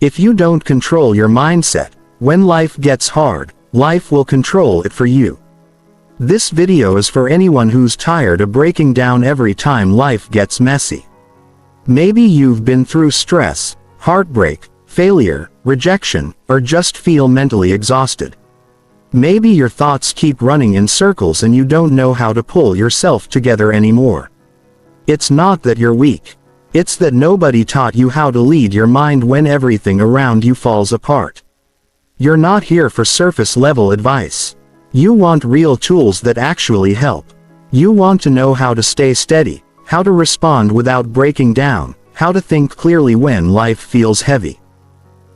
If you don't control your mindset, when life gets hard, life will control it for you. This video is for anyone who's tired of breaking down every time life gets messy. Maybe you've been through stress, heartbreak, failure, rejection, or just feel mentally exhausted. Maybe your thoughts keep running in circles and you don't know how to pull yourself together anymore. It's not that you're weak. It's that nobody taught you how to lead your mind when everything around you falls apart. You're not here for surface-level advice. You want real tools that actually help. You want to know how to stay steady, how to respond without breaking down, how to think clearly when life feels heavy.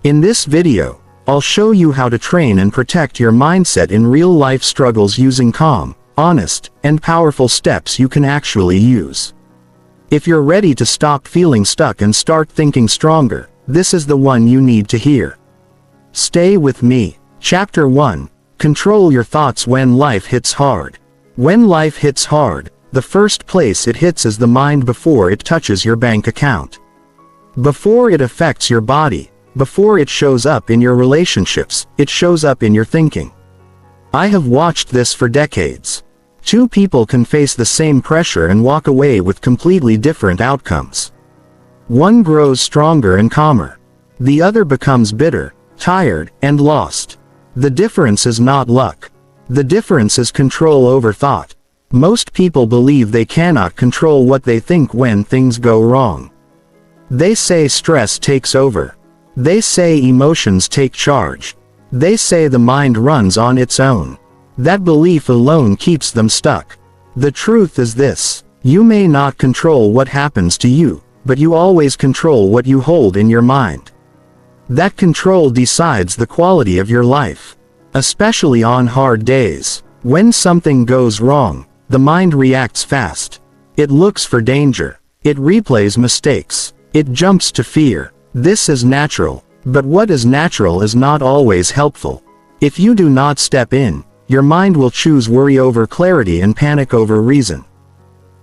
In this video, I'll show you how to train and protect your mindset in real-life struggles using calm, honest, and powerful steps you can actually use. If you're ready to stop feeling stuck and start thinking stronger, this is the one you need to hear. Stay with me. Chapter 1. Control your thoughts when life hits hard. When life hits hard, the first place it hits is the mind before it touches your bank account. Before it affects your body, before it shows up in your relationships, it shows up in your thinking. I have watched this for decades. Two people can face the same pressure and walk away with completely different outcomes. One grows stronger and calmer. The other becomes bitter, tired, and lost. The difference is not luck. The difference is control over thought. Most people believe they cannot control what they think when things go wrong. They say stress takes over. They say emotions take charge. They say the mind runs on its own. That belief alone keeps them stuck. The truth is this: you may not control what happens to you, but you always control what you hold in your mind. That control decides the quality of your life. Especially on hard days. When something goes wrong, the mind reacts fast. It looks for danger. It replays mistakes. It jumps to fear. This is natural, but what is natural is not always helpful. If you do not step in, your mind will choose worry over clarity and panic over reason.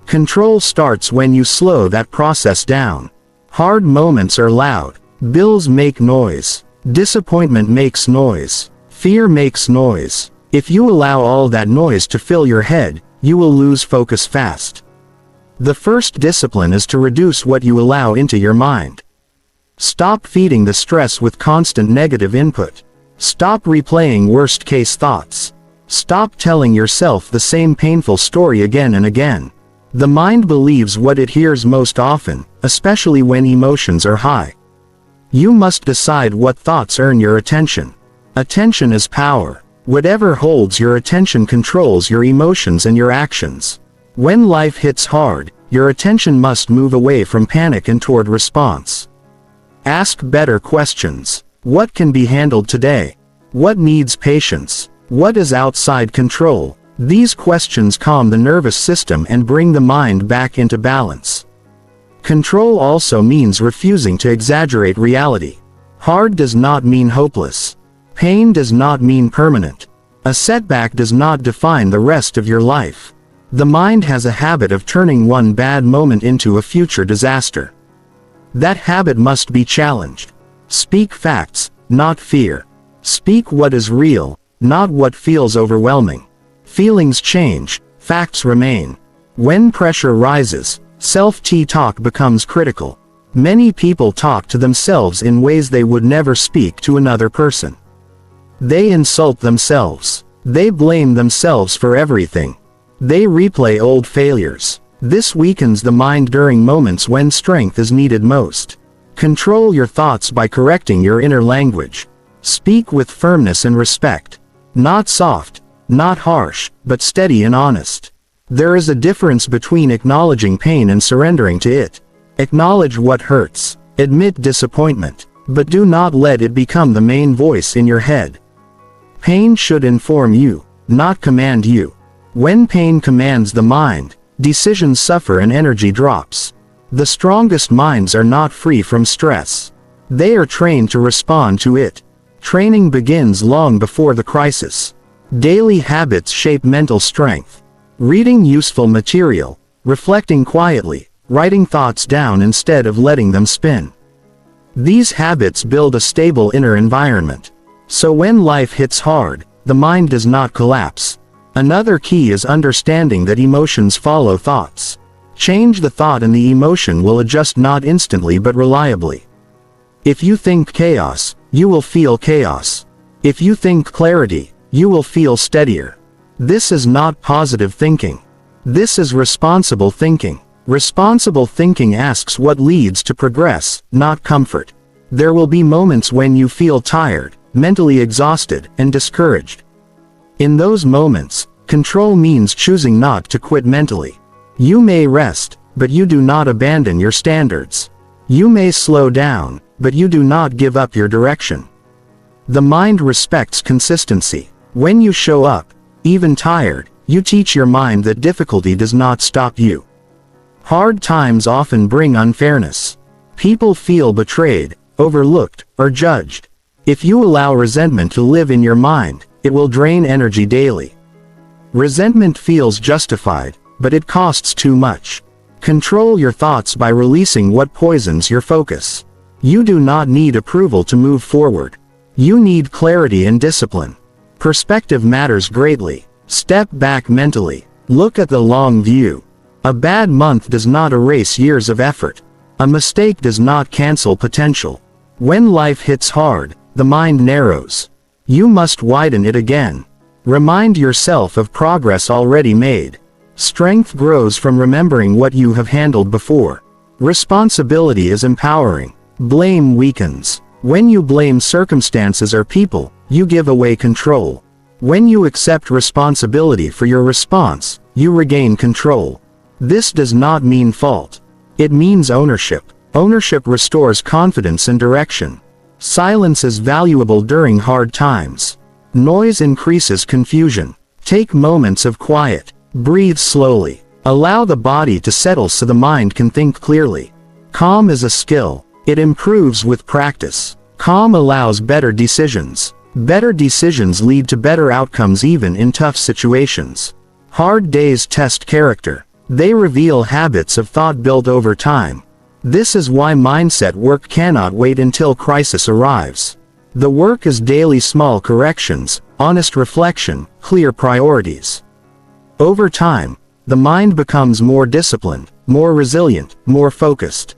Control starts when you slow that process down. Hard moments are loud. Bills make noise. Disappointment makes noise. Fear makes noise. If you allow all that noise to fill your head, you will lose focus fast. The first discipline is to reduce what you allow into your mind. Stop feeding the stress with constant negative input. Stop replaying worst-case thoughts. Stop telling yourself the same painful story again and again. The mind believes what it hears most often, especially when emotions are high. You must decide what thoughts earn your attention. Attention is power. Whatever holds your attention controls your emotions and your actions. When life hits hard, your attention must move away from panic and toward response. Ask better questions. What can be handled today? What needs patience? What is outside control? These questions calm the nervous system and bring the mind back into balance. Control also means refusing to exaggerate reality. Hard does not mean hopeless. Pain does not mean permanent. A setback does not define the rest of your life. The mind has a habit of turning one bad moment into a future disaster. That habit must be challenged. Speak facts, not fear. Speak what is real, not what feels overwhelming. Feelings change, facts remain. When pressure rises, self-talk becomes critical. Many people talk to themselves in ways they would never speak to another person. They insult themselves. They blame themselves for everything. They replay old failures. This weakens the mind during moments when strength is needed most. Control your thoughts by correcting your inner language. Speak with firmness and respect. Not soft, not harsh, but steady and honest. There is a difference between acknowledging pain and surrendering to it. Acknowledge what hurts. Admit disappointment. But do not let it become the main voice in your head. Pain should inform you, not command you. When pain commands the mind, decisions suffer and energy drops. The strongest minds are not free from stress. They are trained to respond to it. Training begins long before the crisis. Daily habits shape mental strength. Reading useful material, reflecting quietly, writing thoughts down instead of letting them spin. These habits build a stable inner environment. So when life hits hard, the mind does not collapse. Another key is understanding that emotions follow thoughts. Change the thought and the emotion will adjust, not instantly but reliably. If you think chaos, you will feel chaos. If you think clarity, you will feel steadier. This is not positive thinking. This is responsible thinking. Responsible thinking asks what leads to progress, not comfort. There will be moments when you feel tired, mentally exhausted, and discouraged. In those moments, control means choosing not to quit mentally. You may rest, but you do not abandon your standards. You may slow down, but you do not give up your direction. The mind respects consistency. When you show up, even tired, you teach your mind that difficulty does not stop you. Hard times often bring unfairness. People feel betrayed, overlooked, or judged. If you allow resentment to live in your mind, it will drain energy daily. Resentment feels justified, but it costs too much. Control your thoughts by releasing what poisons your focus. You do not need approval to move forward. You need clarity and discipline. Perspective matters greatly. Step back mentally. Look at the long view. A bad month does not erase years of effort. A mistake does not cancel potential. When life hits hard, the mind narrows. You must widen it again. Remind yourself of progress already made. Strength grows from remembering what you have handled before. Responsibility is empowering. Blame weakens. When you blame circumstances or people, you give away control. When you accept responsibility for your response, you regain control. This does not mean fault. It means ownership. Ownership restores confidence and direction. Silence is valuable during hard times. Noise increases confusion. Take moments of quiet. Breathe slowly. Allow the body to settle so the mind can think clearly. Calm is a skill. It improves with practice. Calm allows better decisions. Better decisions lead to better outcomes even in tough situations. Hard days test character. They reveal habits of thought built over time. This is why mindset work cannot wait until crisis arrives. The work is daily small corrections, honest reflection, clear priorities. Over time, the mind becomes more disciplined, more resilient, more focused.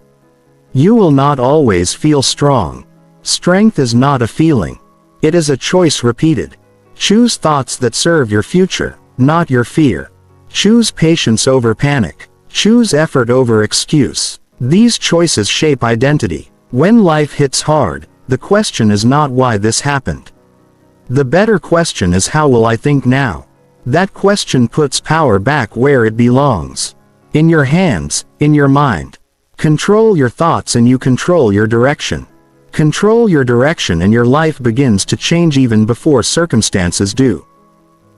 You will not always feel strong. Strength is not a feeling. It is a choice repeated. Choose thoughts that serve your future, not your fear. Choose patience over panic. Choose effort over excuse. These choices shape identity. When life hits hard, the question is not why this happened. The better question is how will I think now? That question puts power back where it belongs. In your hands, in your mind. Control your thoughts and you control your direction. Control your direction and your life begins to change even before circumstances do.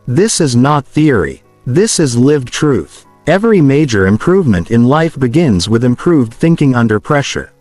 This is not theory. This is lived truth. Every major improvement in life begins with improved thinking under pressure.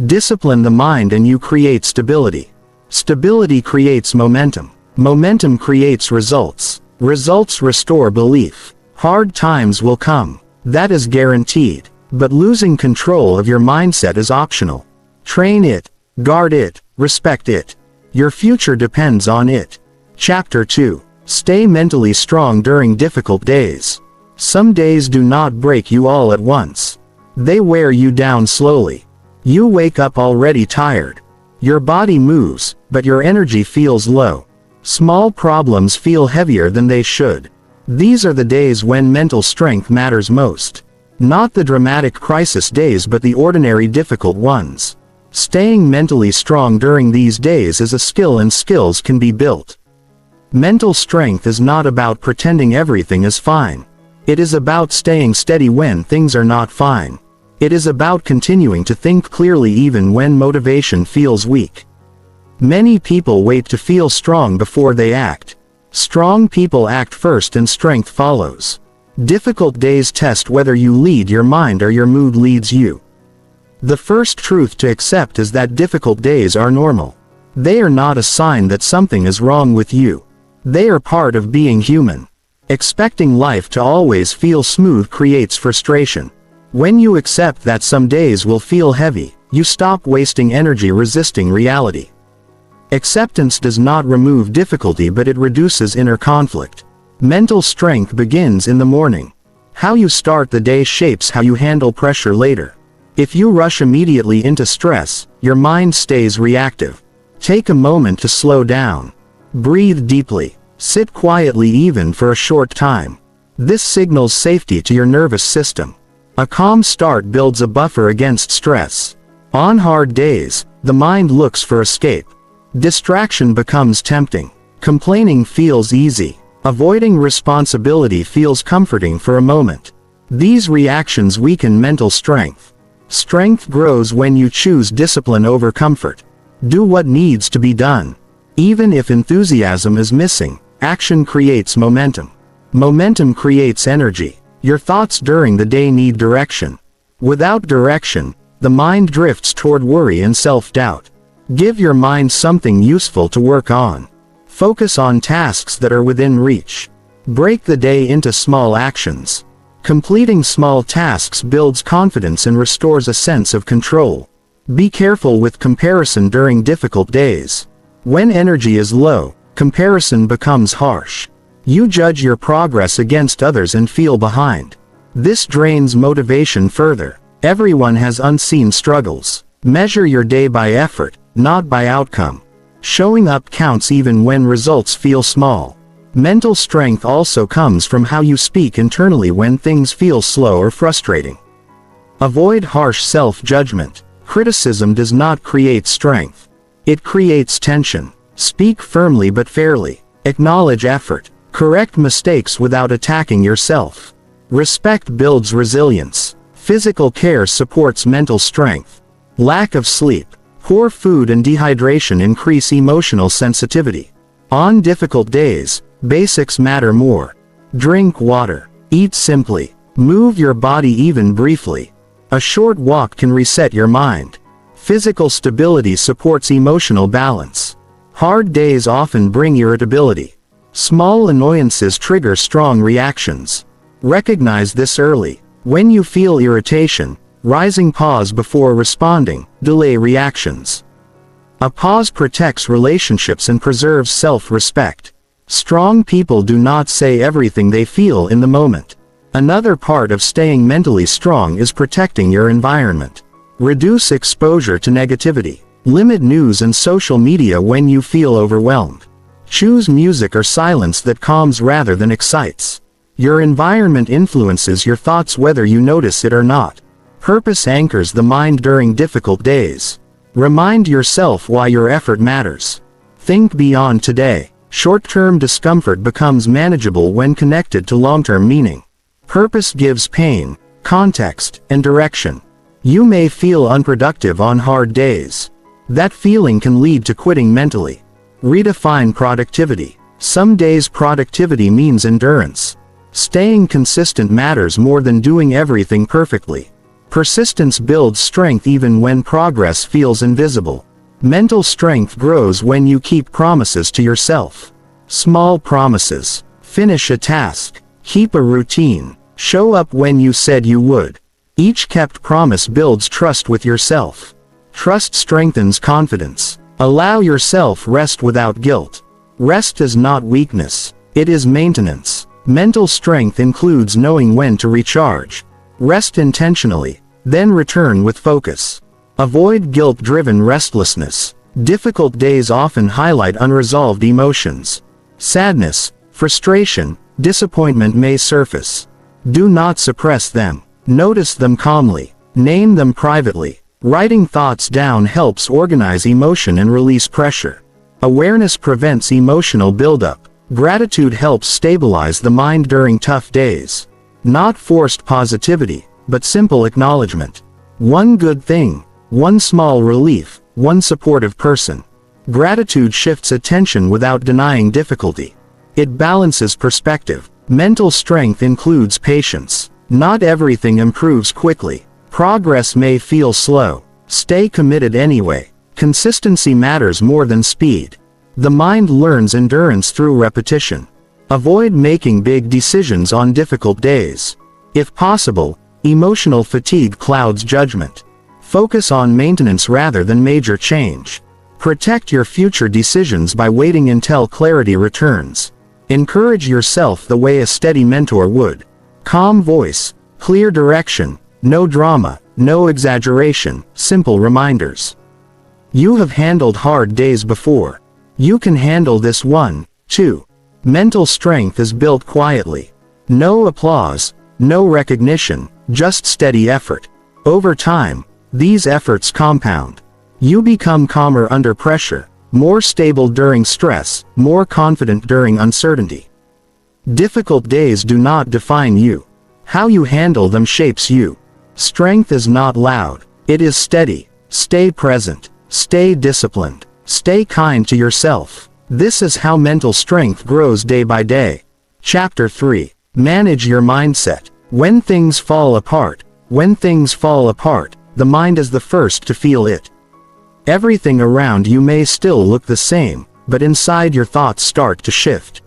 Discipline the mind and you create stability. Stability creates momentum. Momentum creates results. Results restore belief. Hard times will come. That is guaranteed. But losing control of your mindset is optional. Train it. Guard it. Respect it. Your future depends on it. Chapter 2. Stay mentally strong during difficult days. Some days do not break you all at once. They wear you down slowly. You wake up already tired. Your body moves, but your energy feels low. Small problems feel heavier than they should. These are the days when mental strength matters most. Not the dramatic crisis days but the ordinary difficult ones. Staying mentally strong during these days is a skill and skills can be built. Mental strength is not about pretending everything is fine. It is about staying steady when things are not fine. It is about continuing to think clearly even when motivation feels weak. Many people wait to feel strong before they act. Strong people act first and strength follows. Difficult days test whether you lead your mind or your mood leads you. The first truth to accept is that difficult days are normal. They are not a sign that something is wrong with you. They are part of being human. Expecting life to always feel smooth creates frustration. When you accept that some days will feel heavy, You stop wasting energy resisting reality. Acceptance does not remove difficulty, but it reduces inner conflict. Mental strength begins in the morning. How you start the day shapes how you handle pressure later. If you rush immediately into stress, your mind stays reactive. Take a moment to slow down. Breathe deeply. Sit quietly even for a short time. This signals safety to your nervous system. A calm start builds a buffer against stress. On hard days, the mind looks for escape. Distraction becomes tempting. Complaining feels easy. Avoiding responsibility feels comforting for a moment. These reactions weaken mental strength. Strength grows when you choose discipline over comfort. Do what needs to be done. Even if enthusiasm is missing, action creates momentum. Momentum creates energy. Your thoughts during the day need direction. Without direction, the mind drifts toward worry and self-doubt. Give your mind something useful to work on. Focus on tasks that are within reach. Break the day into small actions. Completing small tasks builds confidence and restores a sense of control. Be careful with comparison during difficult days. When energy is low, comparison becomes harsh. You judge your progress against others and feel behind. This drains motivation further. Everyone has unseen struggles. Measure your day by effort, not by outcome. Showing up counts even when results feel small. Mental strength also comes from how you speak internally when things feel slow or frustrating. Avoid harsh self-judgment. Criticism does not create strength. It creates tension. Speak firmly but fairly. Acknowledge effort. Correct mistakes without attacking yourself. Respect builds resilience. Physical care supports mental strength. Lack of sleep, poor food and dehydration increase emotional sensitivity. On difficult days, basics matter more. Drink water. Eat simply. Move your body even briefly. A short walk can reset your mind. Physical stability supports emotional balance. Hard days often bring irritability. Small annoyances trigger strong reactions. Recognize this early. When you feel irritation, rising pause before responding, delay reactions. A pause protects relationships and preserves self-respect. Strong people do not say everything they feel in the moment. Another part of staying mentally strong is protecting your environment. Reduce exposure to negativity. Limit news and social media when you feel overwhelmed. Choose music or silence that calms rather than excites. Your environment influences your thoughts whether you notice it or not. Purpose anchors the mind during difficult days. Remind yourself why your effort matters. Think beyond today. Short-term discomfort becomes manageable when connected to long-term meaning. Purpose gives pain, context, and direction. You may feel unproductive on hard days. That feeling can lead to quitting mentally. Redefine productivity. Some days productivity means endurance. Staying consistent matters more than doing everything perfectly. Persistence builds strength even when progress feels invisible. Mental strength grows when you keep promises to yourself. Small promises. Finish a task. Keep a routine. Show up when you said you would. Each kept promise builds trust with yourself. Trust strengthens confidence. Allow yourself rest without guilt. Rest is not weakness. It is maintenance. Mental strength includes knowing when to recharge. Rest intentionally, then return with focus. Avoid guilt-driven restlessness. Difficult days often highlight unresolved emotions. Sadness, frustration, disappointment may surface. Do not suppress them. Notice them calmly. Name them privately. Writing thoughts down helps organize emotion and release pressure. Awareness prevents emotional buildup. Gratitude helps stabilize the mind during tough days. Not forced positivity, but simple acknowledgement. One good thing, one small relief, one supportive person. Gratitude shifts attention without denying difficulty. It balances perspective. Mental strength includes patience. Not everything improves quickly. Progress may feel slow. Stay committed anyway. Consistency matters more than speed. The mind learns endurance through repetition. Avoid making big decisions on difficult days. If possible, emotional fatigue clouds judgment. Focus on maintenance rather than major change. Protect your future decisions by waiting until clarity returns. Encourage yourself the way a steady mentor would. Calm voice, clear direction, no drama, no exaggeration, simple reminders. You have handled hard days before. You can handle this one, too. Mental strength is built quietly. No applause, no recognition, just steady effort. Over time, these efforts compound. You become calmer under pressure, more stable during stress, more confident during uncertainty. Difficult days do not define you. How you handle them shapes you. Strength is not loud, it is steady. Stay present, stay disciplined, stay kind to yourself. This is how mental strength grows day by day. Chapter 3. Manage your mindset. When things fall apart, the mind is the first to feel it. Everything around you may still look the same, but inside your thoughts start to shift.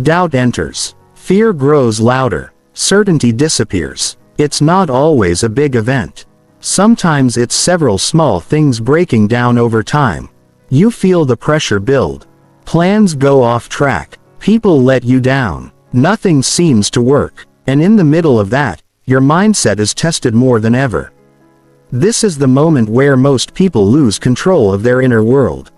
Doubt enters. Fear grows louder. Certainty disappears. It's not always a big event. Sometimes it's several small things breaking down over time. You feel the pressure build. Plans go off track. People let you down. Nothing seems to work. And in the middle of that, your mindset is tested more than ever. This is the moment where most people lose control of their inner world.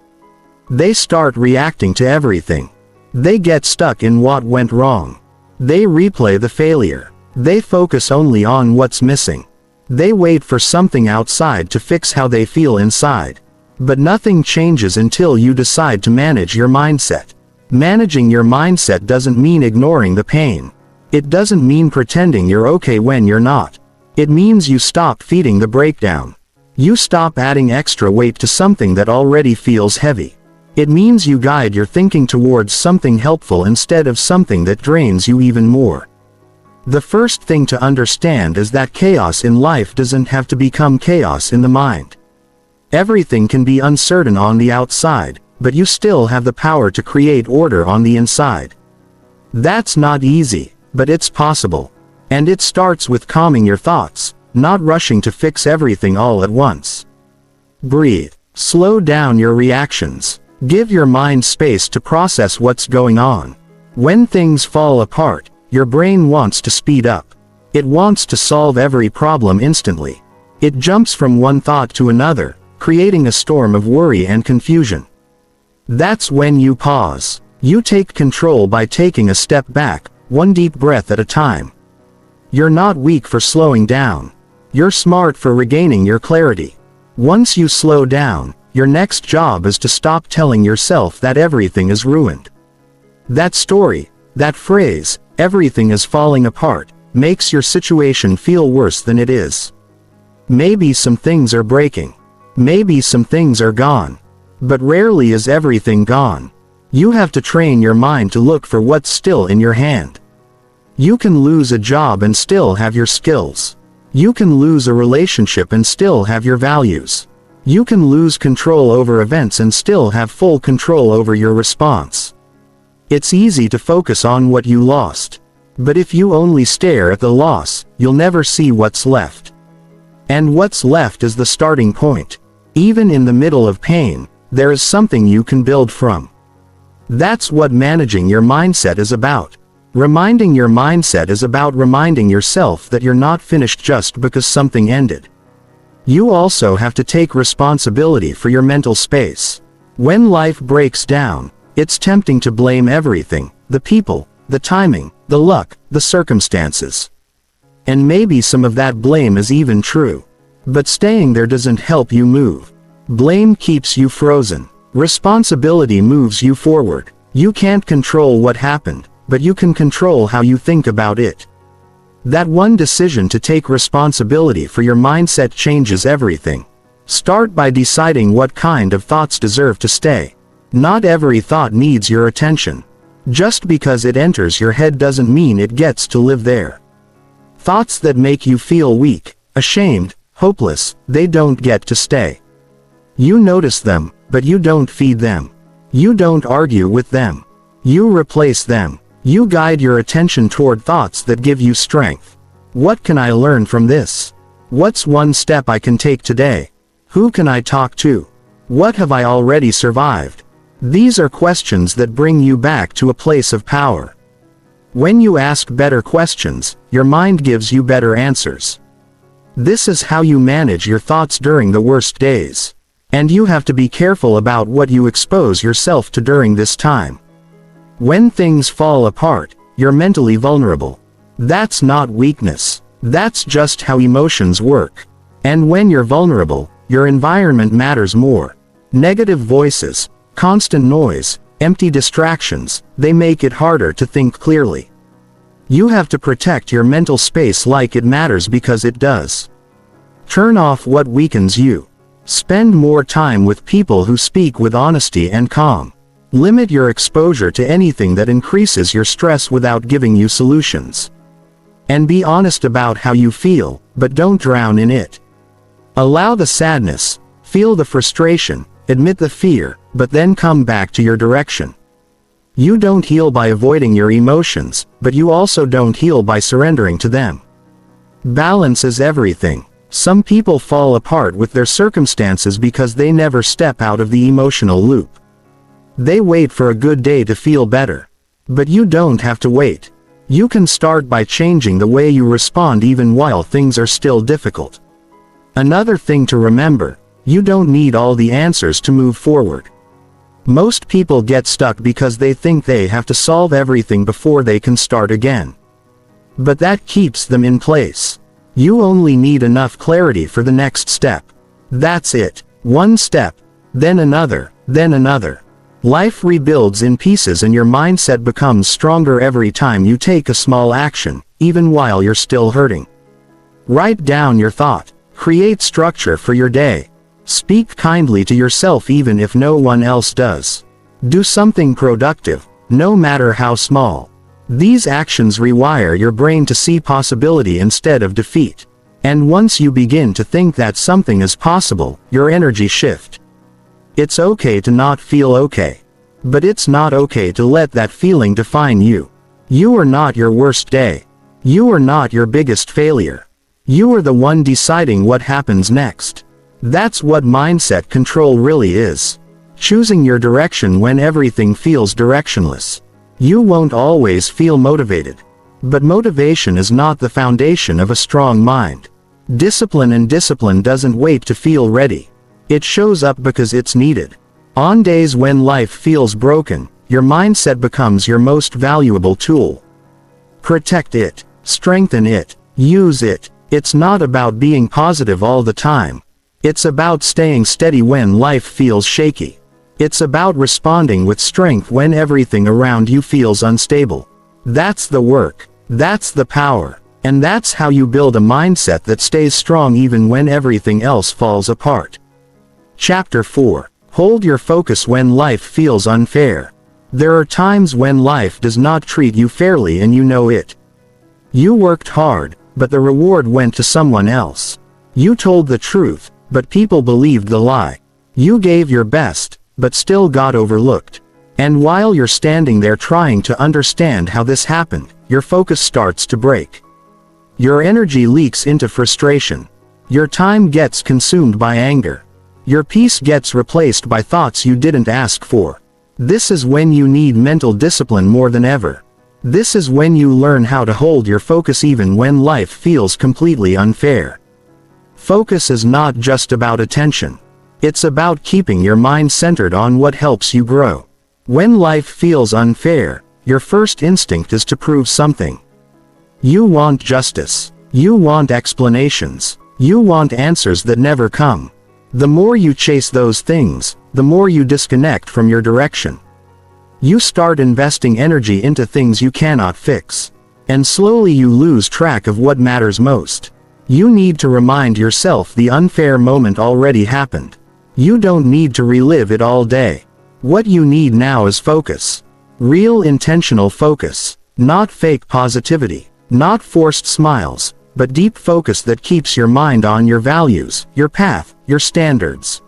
They start reacting to everything. They get stuck in what went wrong. They replay the failure. They focus only on what's missing. They wait for something outside to fix how they feel inside. But nothing changes until you decide to manage your mindset. Managing your mindset doesn't mean ignoring the pain. It doesn't mean pretending you're okay when you're not. It means you stop feeding the breakdown. You stop adding extra weight to something that already feels heavy. It means you guide your thinking towards something helpful instead of something that drains you even more. The first thing to understand is that chaos in life doesn't have to become chaos in the mind. Everything can be uncertain on the outside, but you still have the power to create order on the inside. That's not easy, but it's possible. And it starts with calming your thoughts, not rushing to fix everything all at once. Breathe. Slow down your reactions. Give your mind space to process what's going on. When things fall apart, your brain wants to speed up. It wants to solve every problem instantly. It jumps from one thought to another, creating a storm of worry and confusion. That's when you pause. You take control by taking a step back, one deep breath at a time. You're not weak for slowing down. You're smart for regaining your clarity. Once you slow down, your next job is to stop telling yourself that everything is ruined. That story, that phrase, everything is falling apart, makes your situation feel worse than it is. Maybe some things are breaking. Maybe some things are gone. But rarely is everything gone. You have to train your mind to look for what's still in your hand. You can lose a job and still have your skills. You can lose a relationship and still have your values. You can lose control over events and still have full control over your response. It's easy to focus on what you lost. But if you only stare at the loss, you'll never see what's left. And what's left is the starting point. Even in the middle of pain, there is something you can build from. That's what managing your mindset is about. Reminding your mindset is about reminding yourself that you're not finished just because something ended. You also have to take responsibility for your mental space. When life breaks down, it's tempting to blame everything, the people, the timing, the luck, the circumstances. And maybe some of that blame is even true. But staying there doesn't help you move. Blame keeps you frozen. Responsibility moves you forward. You can't control what happened, but you can control how you think about it. That one decision to take responsibility for your mindset changes everything. Start by deciding what kind of thoughts deserve to stay. Not every thought needs your attention. Just because it enters your head doesn't mean it gets to live there. Thoughts that make you feel weak, ashamed, hopeless, they don't get to stay. You notice them, but you don't feed them. You don't argue with them. You replace them. You guide your attention toward thoughts that give you strength. What can I learn from this? What's one step I can take today? Who can I talk to? What have I already survived? These are questions that bring you back to a place of power. When you ask better questions, your mind gives you better answers. This is how you manage your thoughts during the worst days. And you have to be careful about what you expose yourself to during this time. When things fall apart, you're mentally vulnerable. That's not weakness. That's just how emotions work. And when you're vulnerable, your environment matters more. Negative voices, constant noise, empty distractions, they make it harder to think clearly. You have to protect your mental space like it matters because it does. Turn off what weakens you. Spend more time with people who speak with honesty and calm. Limit your exposure to anything that increases your stress without giving you solutions. And be honest about how you feel, but don't drown in it. Allow the sadness, feel the frustration, admit the fear, but then come back to your direction. You don't heal by avoiding your emotions, but you also don't heal by surrendering to them. Balance is everything. Some people fall apart with their circumstances because they never step out of the emotional loop. They wait for a good day to feel better. But you don't have to wait. You can start by changing the way you respond even while things are still difficult. Another thing to remember, you don't need all the answers to move forward. Most people get stuck because they think they have to solve everything before they can start again. But that keeps them in place. You only need enough clarity for the next step. That's it. One step, then another, then another. Life rebuilds in pieces and your mindset becomes stronger every time you take a small action, even while you're still hurting. Write down your thought. Create structure for your day. Speak kindly to yourself even if no one else does. Do something productive, no matter how small. These actions rewire your brain to see possibility instead of defeat. And once you begin to think that something is possible, your energy shifts. It's okay to not feel okay. But it's not okay to let that feeling define you. You are not your worst day. You are not your biggest failure. You are the one deciding what happens next. That's what mindset control really is. Choosing your direction when everything feels directionless. You won't always feel motivated. But motivation is not the foundation of a strong mind. Discipline doesn't wait to feel ready. It shows up because it's needed. On days when life feels broken, your mindset becomes your most valuable tool. Protect it. Strengthen it. Use it. It's not about being positive all the time. It's about staying steady when life feels shaky. It's about responding with strength when everything around you feels unstable. That's the work. That's the power. And that's how you build a mindset that stays strong even when everything else falls apart. Chapter 4. Hold your focus when life feels unfair. There are times when life does not treat you fairly and you know it. You worked hard, but the reward went to someone else. You told the truth, but people believed the lie. You gave your best, but still got overlooked. And while you're standing there trying to understand how this happened, your focus starts to break. Your energy leaks into frustration. Your time gets consumed by anger. Your peace gets replaced by thoughts you didn't ask for. This is when you need mental discipline more than ever. This is when you learn how to hold your focus even when life feels completely unfair. Focus is not just about attention. It's about keeping your mind centered on what helps you grow. When life feels unfair, your first instinct is to prove something. You want justice. You want explanations. You want answers that never come. The more you chase those things, the more you disconnect from your direction. You start investing energy into things you cannot fix. And slowly you lose track of what matters most. You need to remind yourself the unfair moment already happened. You don't need to relive it all day. What you need now is focus. Real intentional focus. Not fake positivity. Not forced smiles, but deep focus that keeps your mind on your values, your path, your standards.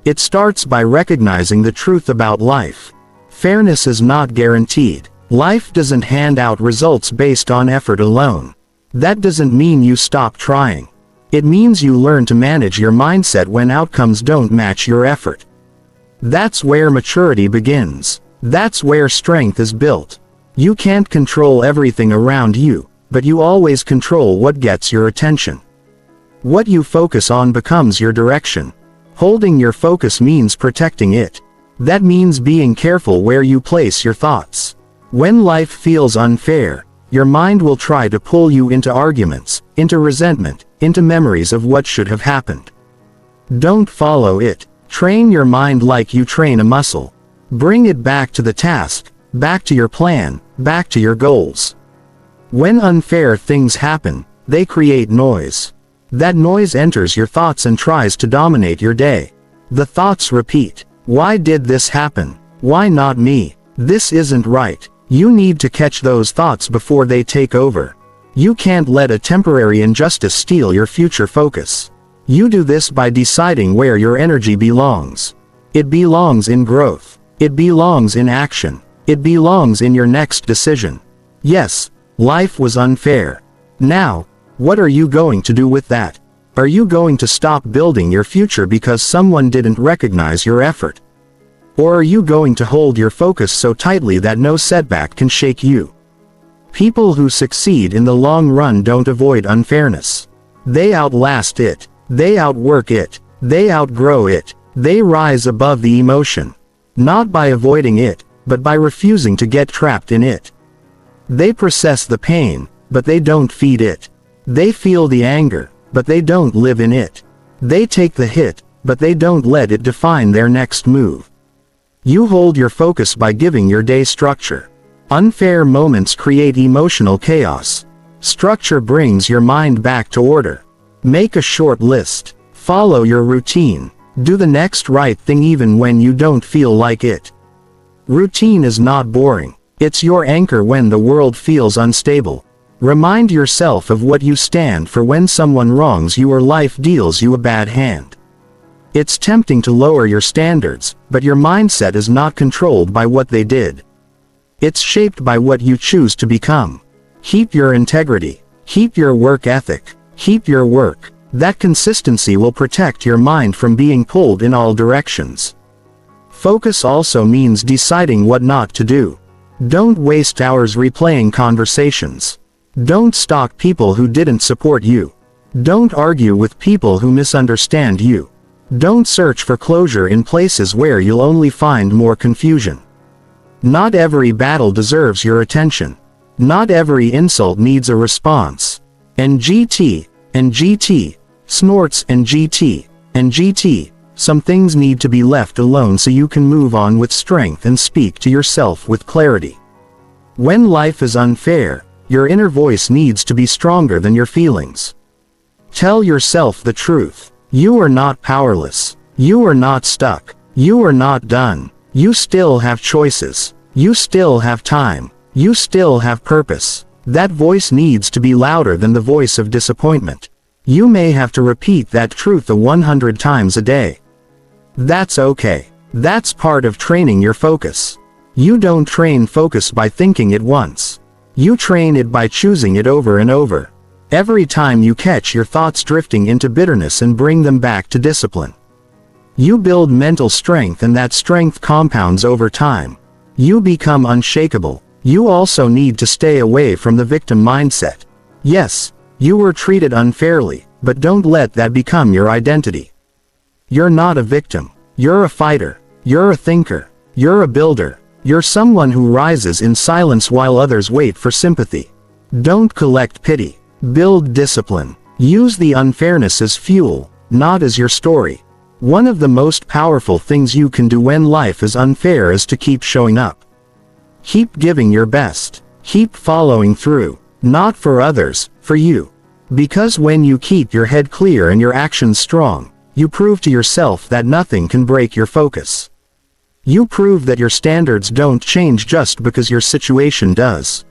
It starts by recognizing the truth about life. Fairness is not guaranteed. Life doesn't hand out results based on effort alone. That doesn't mean you stop trying. It means you learn to manage your mindset when outcomes don't match your effort. That's where maturity begins. That's where strength is built. You can't control everything around you, but you always control what gets your attention. What you focus on becomes your direction. Holding your focus means protecting it. That means being careful where you place your thoughts. When life feels unfair, your mind will try to pull you into arguments, into resentment, into memories of what should have happened. Don't follow it. Train your mind like you train a muscle. Bring it back to the task, back to your plan, back to your goals. When unfair things happen, they create noise. That noise enters your thoughts and tries to dominate your day. The thoughts repeat. Why did this happen? Why not me? This isn't right. You need to catch those thoughts before they take over. You can't let a temporary injustice steal your future focus. You do this by deciding where your energy belongs. It belongs in growth. It belongs in action. It belongs in your next decision. Yes, life was unfair. Now, what are you going to do with that? Are you going to stop building your future because someone didn't recognize your effort? Or are you going to hold your focus so tightly that no setback can shake you? People who succeed in the long run don't avoid unfairness. They outlast it. They outwork it. They outgrow it. They rise above the emotion. Not by avoiding it, but by refusing to get trapped in it. They process the pain, but they don't feed it. They feel the anger, but they don't live in it. They take the hit, but they don't let it define their next move. You hold your focus by giving your day structure. Unfair moments create emotional chaos. Structure brings your mind back to order. Make a short list. Follow your routine. Do the next right thing even when you don't feel like it. Routine is not boring. It's your anchor when the world feels unstable. Remind yourself of what you stand for when someone wrongs you or life deals you a bad hand. It's tempting to lower your standards, but your mindset is not controlled by what they did. It's shaped by what you choose to become. Keep your integrity. Keep your work ethic. Keep your work. That consistency will protect your mind from being pulled in all directions. Focus also means deciding what not to do. Don't waste hours replaying conversations. Don't stalk people who didn't support you. Don't argue with people who misunderstand you. Don't search for closure in places where you'll only find more confusion. Not every battle deserves your attention. Not every insult needs a response. And GT, snorts and GT, some things need to be left alone so you can move on with strength and speak to yourself with clarity. When life is unfair, your inner voice needs to be stronger than your feelings. Tell yourself the truth. You are not powerless. You are not stuck. You are not done. You still have choices. You still have time. You still have purpose. That voice needs to be louder than the voice of disappointment. You may have to repeat that truth 100 times a day. That's okay. That's part of training your focus. You don't train focus by thinking it once. You train it by choosing it over and over. Every time you catch your thoughts drifting into bitterness and bring them back to discipline. You build mental strength, and that strength compounds over time. You become unshakable. You also need to stay away from the victim mindset. Yes, you were treated unfairly, but don't let that become your identity. You're not a victim. You're a fighter. You're a thinker. You're a builder. You're someone who rises in silence while others wait for sympathy. Don't collect pity. Build discipline. Use the unfairness as fuel, not as your story. One of the most powerful things you can do when life is unfair is to keep showing up. Keep giving your best. Keep following through. Not for others, for you. Because when you keep your head clear and your actions strong, you prove to yourself that nothing can break your focus. You prove that your standards don't change just because your situation does.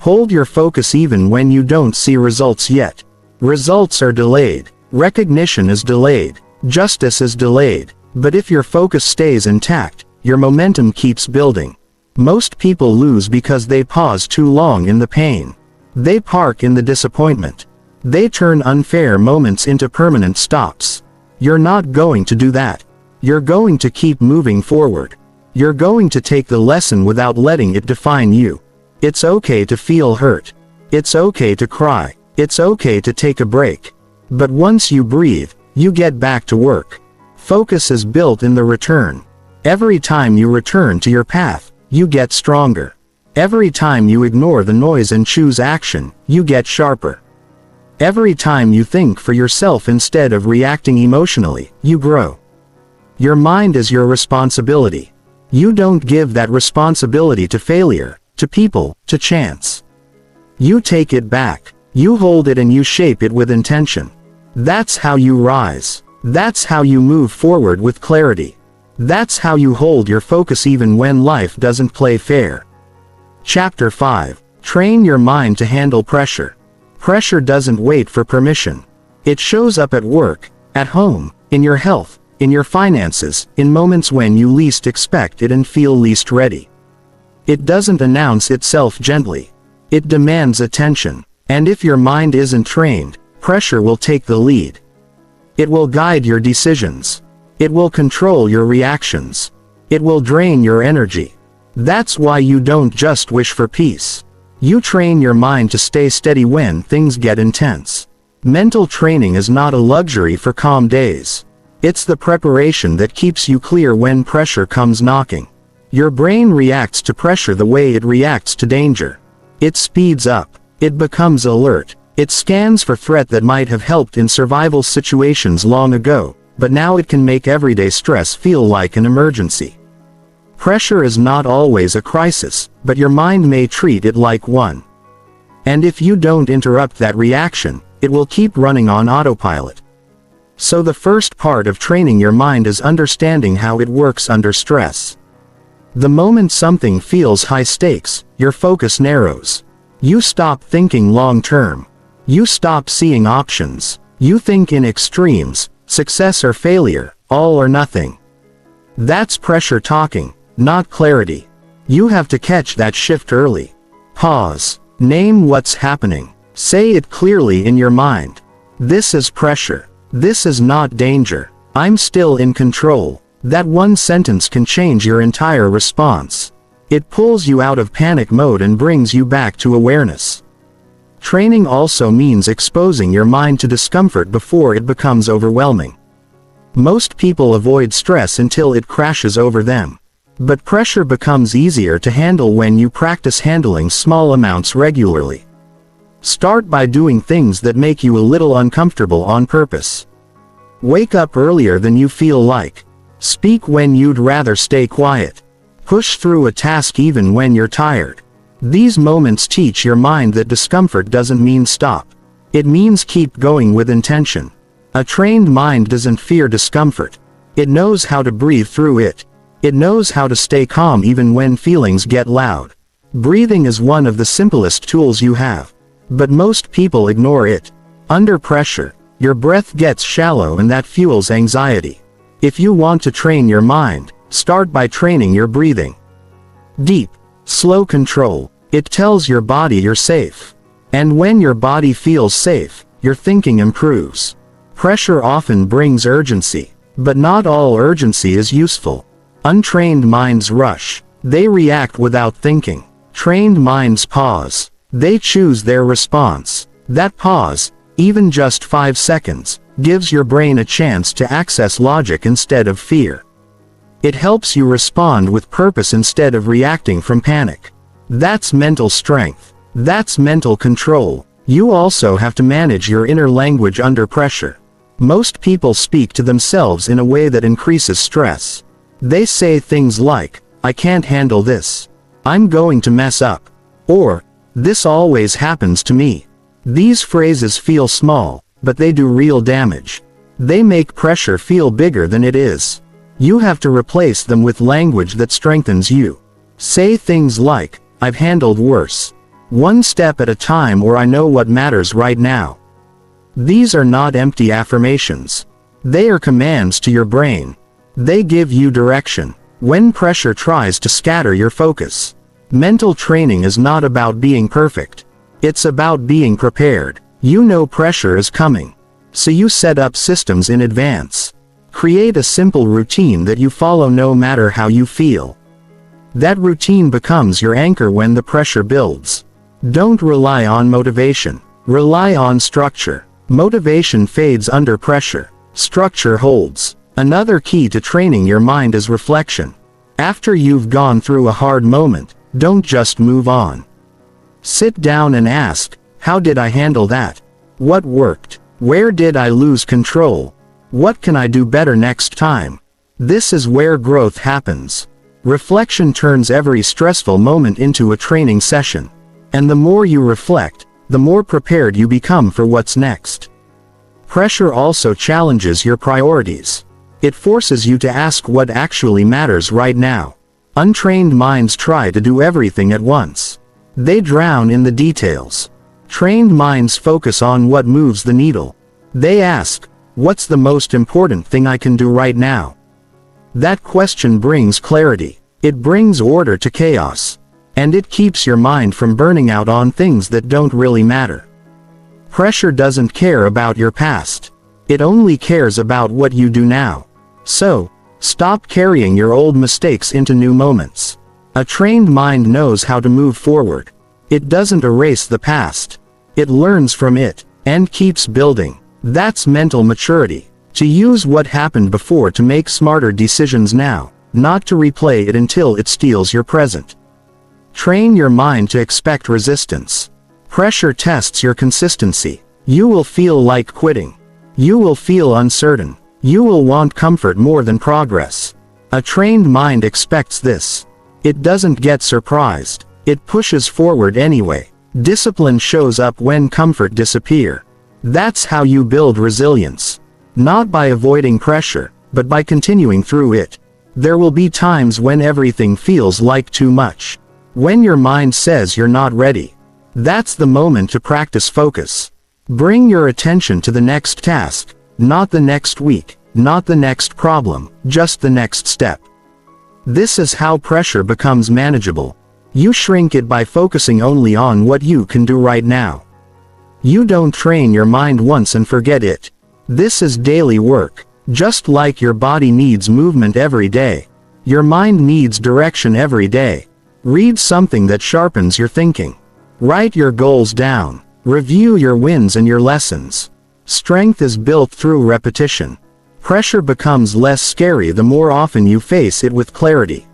Hold your focus even when you don't see results yet. Results are delayed. Recognition is delayed. Justice is delayed. But if your focus stays intact, your momentum keeps building. Most people lose because they pause too long in the pain. They park in the disappointment. They turn unfair moments into permanent stops. You're not going to do that. You're going to keep moving forward. You're going to take the lesson without letting it define you. It's okay to feel hurt. It's okay to cry. It's okay to take a break. But once you breathe, you get back to work. Focus is built in the return. Every time you return to your path, you get stronger. Every time you ignore the noise and choose action, you get sharper. Every time you think for yourself instead of reacting emotionally, you grow. Your mind is your responsibility. You don't give that responsibility to failure, to people, to chance. You take it back. You hold it and you shape it with intention. That's how you rise. That's how you move forward with clarity. That's how you hold your focus even when life doesn't play fair. Chapter 5. Train your mind to handle pressure. Pressure doesn't wait for permission. It shows up at work, at home, in your health, in your finances, in moments when you least expect it and feel least ready. It doesn't announce itself gently. It demands attention. And if your mind isn't trained, pressure will take the lead. It will guide your decisions. It will control your reactions. It will drain your energy. That's why you don't just wish for peace. You train your mind to stay steady when things get intense. Mental training is not a luxury for calm days. It's the preparation that keeps you clear when pressure comes knocking. Your brain reacts to pressure the way it reacts to danger. It speeds up. It becomes alert. It scans for threat that might have helped in survival situations long ago, but now it can make everyday stress feel like an emergency. Pressure is not always a crisis, but your mind may treat it like one. And if you don't interrupt that reaction, it will keep running on autopilot. So the first part of training your mind is understanding how it works under stress. The moment something feels high stakes, your focus narrows. You stop thinking long term. You stop seeing options. You think in extremes, success or failure, all or nothing. That's pressure talking, not clarity. You have to catch that shift early. Pause. Name what's happening. Say it clearly in your mind. This is pressure. This is not danger. I'm still in control. That one sentence can change your entire response. It pulls you out of panic mode and brings you back to awareness. Training also means exposing your mind to discomfort before it becomes overwhelming. Most people avoid stress until it crashes over them. But pressure becomes easier to handle when you practice handling small amounts regularly. Start by doing things that make you a little uncomfortable on purpose. Wake up earlier than you feel like. Speak when you'd rather stay quiet. Push through a task even when you're tired. These moments teach your mind that discomfort doesn't mean stop. It means keep going with intention. A trained mind doesn't fear discomfort. It knows how to breathe through it. It knows how to stay calm even when feelings get loud. Breathing is one of the simplest tools you have. But most people ignore it. Under pressure, your breath gets shallow and that fuels anxiety. If you want to train your mind, start by training your breathing. Deep, slow control. It tells your body you're safe. And when your body feels safe, your thinking improves. Pressure often brings urgency, but not all urgency is useful. Untrained minds rush. They react without thinking. Trained minds pause. They choose their response. That pause, even just 5 seconds, gives your brain a chance to access logic instead of fear. It helps you respond with purpose instead of reacting from panic. That's mental strength. That's mental control. You also have to manage your inner language under pressure. Most people speak to themselves in a way that increases stress. They say things like, I can't handle this. I'm going to mess up. Or, this always happens to me. These phrases feel small, but they do real damage. They make pressure feel bigger than it is. You have to replace them with language that strengthens you. Say things like, I've handled worse. One step at a time, or I know what matters right now. These are not empty affirmations. They are commands to your brain. They give you direction when pressure tries to scatter your focus. Mental training is not about being perfect. It's about being prepared. You know pressure is coming. So you set up systems in advance. Create a simple routine that you follow no matter how you feel. That routine becomes your anchor when the pressure builds. Don't rely on motivation. Rely on structure. Motivation fades under pressure. Structure holds. Another key to training your mind is reflection. After you've gone through a hard moment, don't just move on. Sit down and ask, how did I handle that? What worked? Where did I lose control? What can I do better next time? This is where growth happens. Reflection turns every stressful moment into a training session. And the more you reflect, the more prepared you become for what's next. Pressure also challenges your priorities. It forces you to ask what actually matters right now. Untrained minds try to do everything at once. They drown in the details. Trained minds focus on what moves the needle. They ask, what's the most important thing I can do right now? That question brings clarity. It brings order to chaos. And it keeps your mind from burning out on things that don't really matter. Pressure doesn't care about your past. It only cares about what you do now. So, stop carrying your old mistakes into new moments. A trained mind knows how to move forward. It doesn't erase the past. It learns from it, and keeps building. That's mental maturity. To use what happened before to make smarter decisions now, not to replay it until it steals your present. Train your mind to expect resistance. Pressure tests your consistency. You will feel like quitting. You will feel uncertain. You will want comfort more than progress. A trained mind expects this. It doesn't get surprised. It pushes forward anyway. Discipline shows up when comfort disappears. That's how you build resilience. Not by avoiding pressure, but by continuing through it. There will be times when everything feels like too much. When your mind says you're not ready. That's the moment to practice focus. Bring your attention to the next task, not the next week, not the next problem, just the next step. This is how pressure becomes manageable. You shrink it by focusing only on what you can do right now. You don't train your mind once and forget it. This is daily work. Just like your body needs movement every day, your mind needs direction every day. Read something that sharpens your thinking. Write your goals down. Review your wins and your lessons. Strength is built through repetition. Pressure becomes less scary the more often you face it with clarity.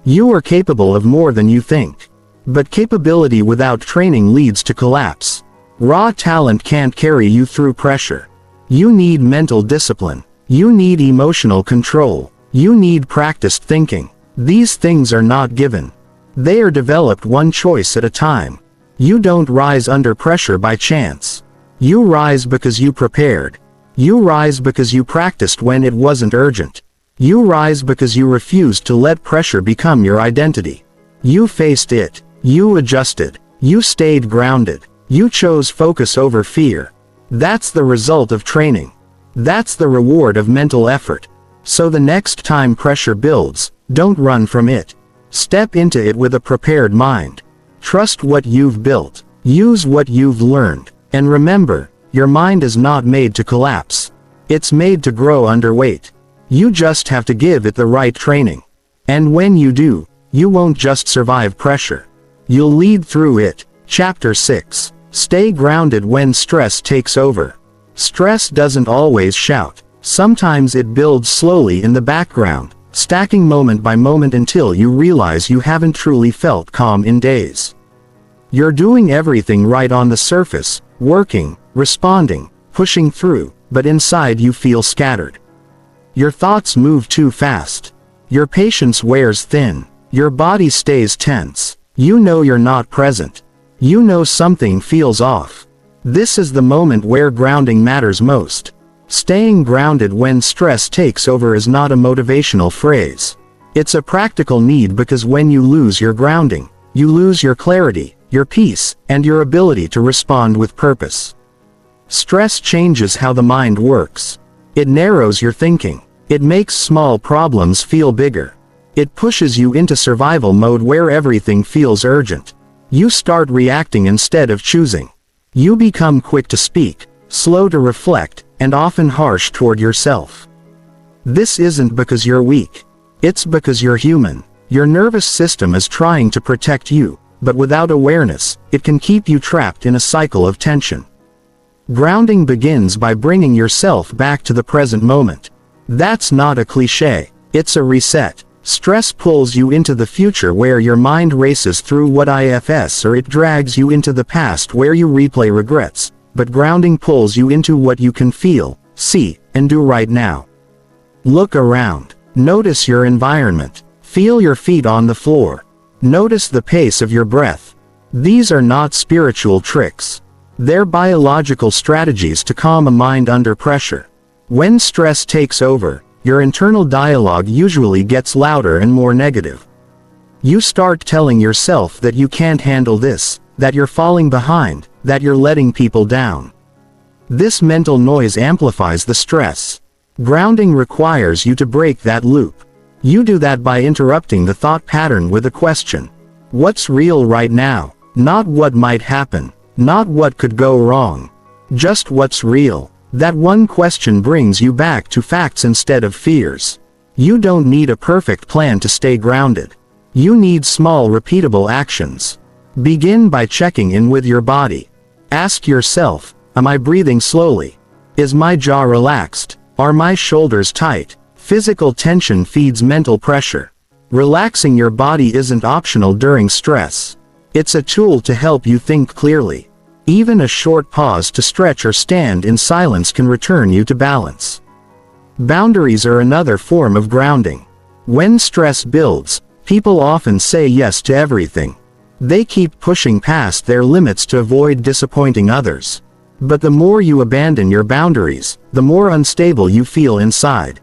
You are capable of more than you think. But capability without training leads to collapse. Raw talent can't carry you through pressure. You need mental discipline. You need emotional control. You need practiced thinking. These things are not given. They are developed one choice at a time. You don't rise under pressure by chance. You rise because you prepared. You rise because you practiced when it wasn't urgent. You rise because you refused to let pressure become your identity. You faced it. You adjusted. You stayed grounded. You chose focus over fear. That's the result of training. That's the reward of mental effort. So the next time pressure builds, don't run from it. Step into it with a prepared mind. Trust what you've built. Use what you've learned. And remember, your mind is not made to collapse. It's made to grow under weight. You just have to give it the right training. And when you do, you won't just survive pressure. You'll lead through it. Chapter 6. Stay grounded when stress takes over. Stress doesn't always shout. Sometimes it builds slowly in the background, stacking moment by moment until you realize you haven't truly felt calm in days. You're doing everything right on the surface, working, responding, pushing through, but inside you feel scattered. Your thoughts move too fast. Your patience wears thin. Your body stays tense. You know you're not present. You know something feels off. This is the moment where grounding matters most. Staying grounded when stress takes over is not a motivational phrase. It's a practical need because when you lose your grounding, you lose your clarity, your peace, and your ability to respond with purpose. Stress changes how the mind works. It narrows your thinking. It makes small problems feel bigger. It pushes you into survival mode where everything feels urgent. You start reacting instead of choosing. You become quick to speak, slow to reflect, and often harsh toward yourself. This isn't because you're weak. It's because you're human. Your nervous system is trying to protect you, but without awareness, it can keep you trapped in a cycle of tension. Grounding begins by bringing yourself back to the present moment. That's not a cliché. It's a reset. Stress pulls you into the future where your mind races through what ifs, or it drags you into the past where you replay regrets, but grounding pulls you into what you can feel, see, and do right now. Look around. Notice your environment. Feel your feet on the floor. Notice the pace of your breath. These are not spiritual tricks. They're biological strategies to calm a mind under pressure. When stress takes over, your internal dialogue usually gets louder and more negative. You start telling yourself that you can't handle this, that you're falling behind, that you're letting people down. This mental noise amplifies the stress. Grounding requires you to break that loop. You do that by interrupting the thought pattern with a question. What's real right now? Not what might happen. Not what could go wrong. Just what's real. That one question brings you back to facts instead of fears. You don't need a perfect plan to stay grounded. You need small, repeatable actions. Begin by checking in with your body. Ask yourself, am I breathing slowly? Is my jaw relaxed? Are my shoulders tight? Physical tension feeds mental pressure. Relaxing your body isn't optional during stress. It's a tool to help you think clearly. Even a short pause to stretch or stand in silence can return you to balance. Boundaries are another form of grounding. When stress builds, people often say yes to everything. They keep pushing past their limits to avoid disappointing others. But the more you abandon your boundaries, the more unstable you feel inside.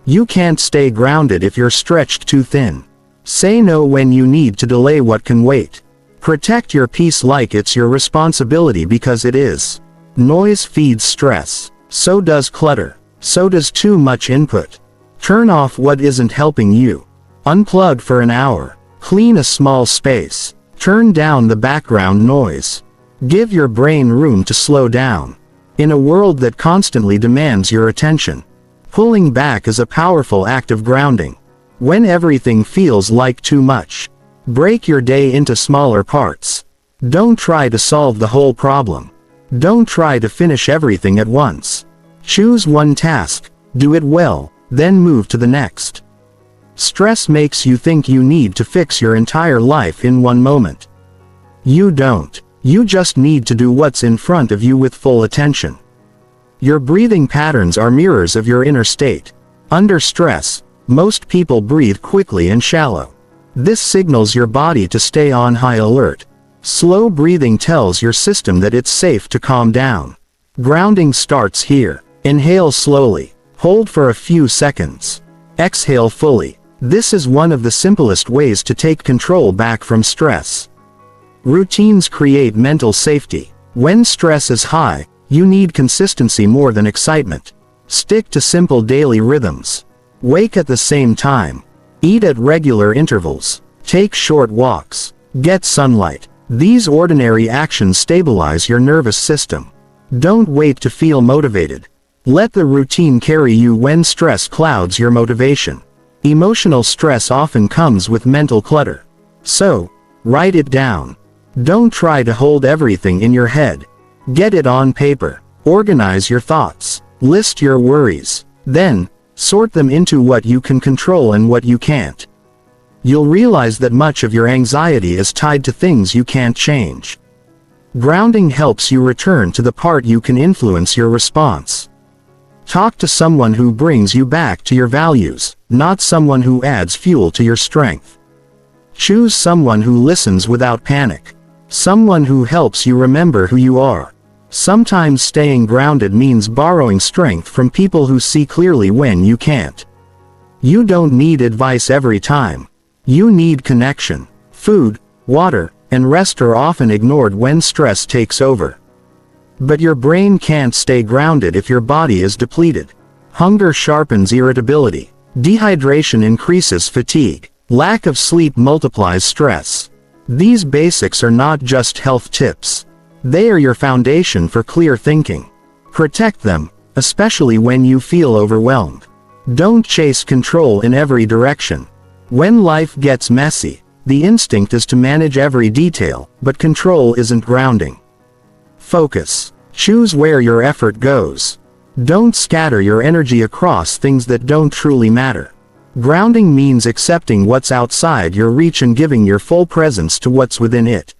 You can't stay grounded if you're stretched too thin. Say no when you need to delay what can wait. Protect your peace like it's your responsibility, because it is. Noise feeds stress. So does clutter. So does too much input. Turn off what isn't helping you. Unplug for an hour. Clean a small space. Turn down the background noise. Give your brain room to slow down. In a world that constantly demands your attention, pulling back is a powerful act of grounding. When everything feels like too much, break your day into smaller parts. Don't try to solve the whole problem. Don't try to finish everything at once. Choose one task, do it well, then move to the next. Stress makes you think you need to fix your entire life in one moment. You don't. You just need to do what's in front of you with full attention. Your breathing patterns are mirrors of your inner state. Under stress, most people breathe quickly and shallow. This signals your body to stay on high alert. Slow breathing tells your system that it's safe to calm down. Grounding starts here. Inhale slowly. Hold for a few seconds. Exhale fully. This is one of the simplest ways to take control back from stress. Routines create mental safety. When stress is high, you need consistency more than excitement. Stick to simple daily rhythms. Wake at the same time. Eat at regular intervals. Take short walks. Get sunlight. These ordinary actions stabilize your nervous system. Don't wait to feel motivated. Let the routine carry you when stress clouds your motivation. Emotional stress often comes with mental clutter. So, write it down. Don't try to hold everything in your head. Get it on paper. Organize your thoughts. List your worries. Then, sort them into what you can control and what you can't. You'll realize that much of your anxiety is tied to things you can't change. Grounding helps you return to the part you can influence your response. Talk to someone who brings you back to your values, not someone who adds fuel to your strength. Choose someone who listens without panic. Someone who helps you remember who you are. Sometimes staying grounded means borrowing strength from people who see clearly when you can't. You don't need advice every time. You need connection. Food, water, and rest are often ignored when stress takes over. But your brain can't stay grounded if your body is depleted. Hunger sharpens irritability. Dehydration increases fatigue. Lack of sleep multiplies stress. These basics are not just health tips. They are your foundation for clear thinking. Protect them, especially when you feel overwhelmed. Don't chase control in every direction. When life gets messy, the instinct is to manage every detail, but control isn't grounding. Focus. Choose where your effort goes. Don't scatter your energy across things that don't truly matter. Grounding means accepting what's outside your reach and giving your full presence to what's within it.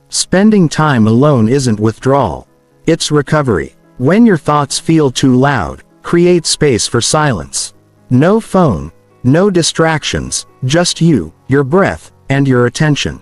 Spending time alone isn't withdrawal. It's recovery. When your thoughts feel too loud, create space for silence. No phone, no distractions, just you, your breath, and your attention.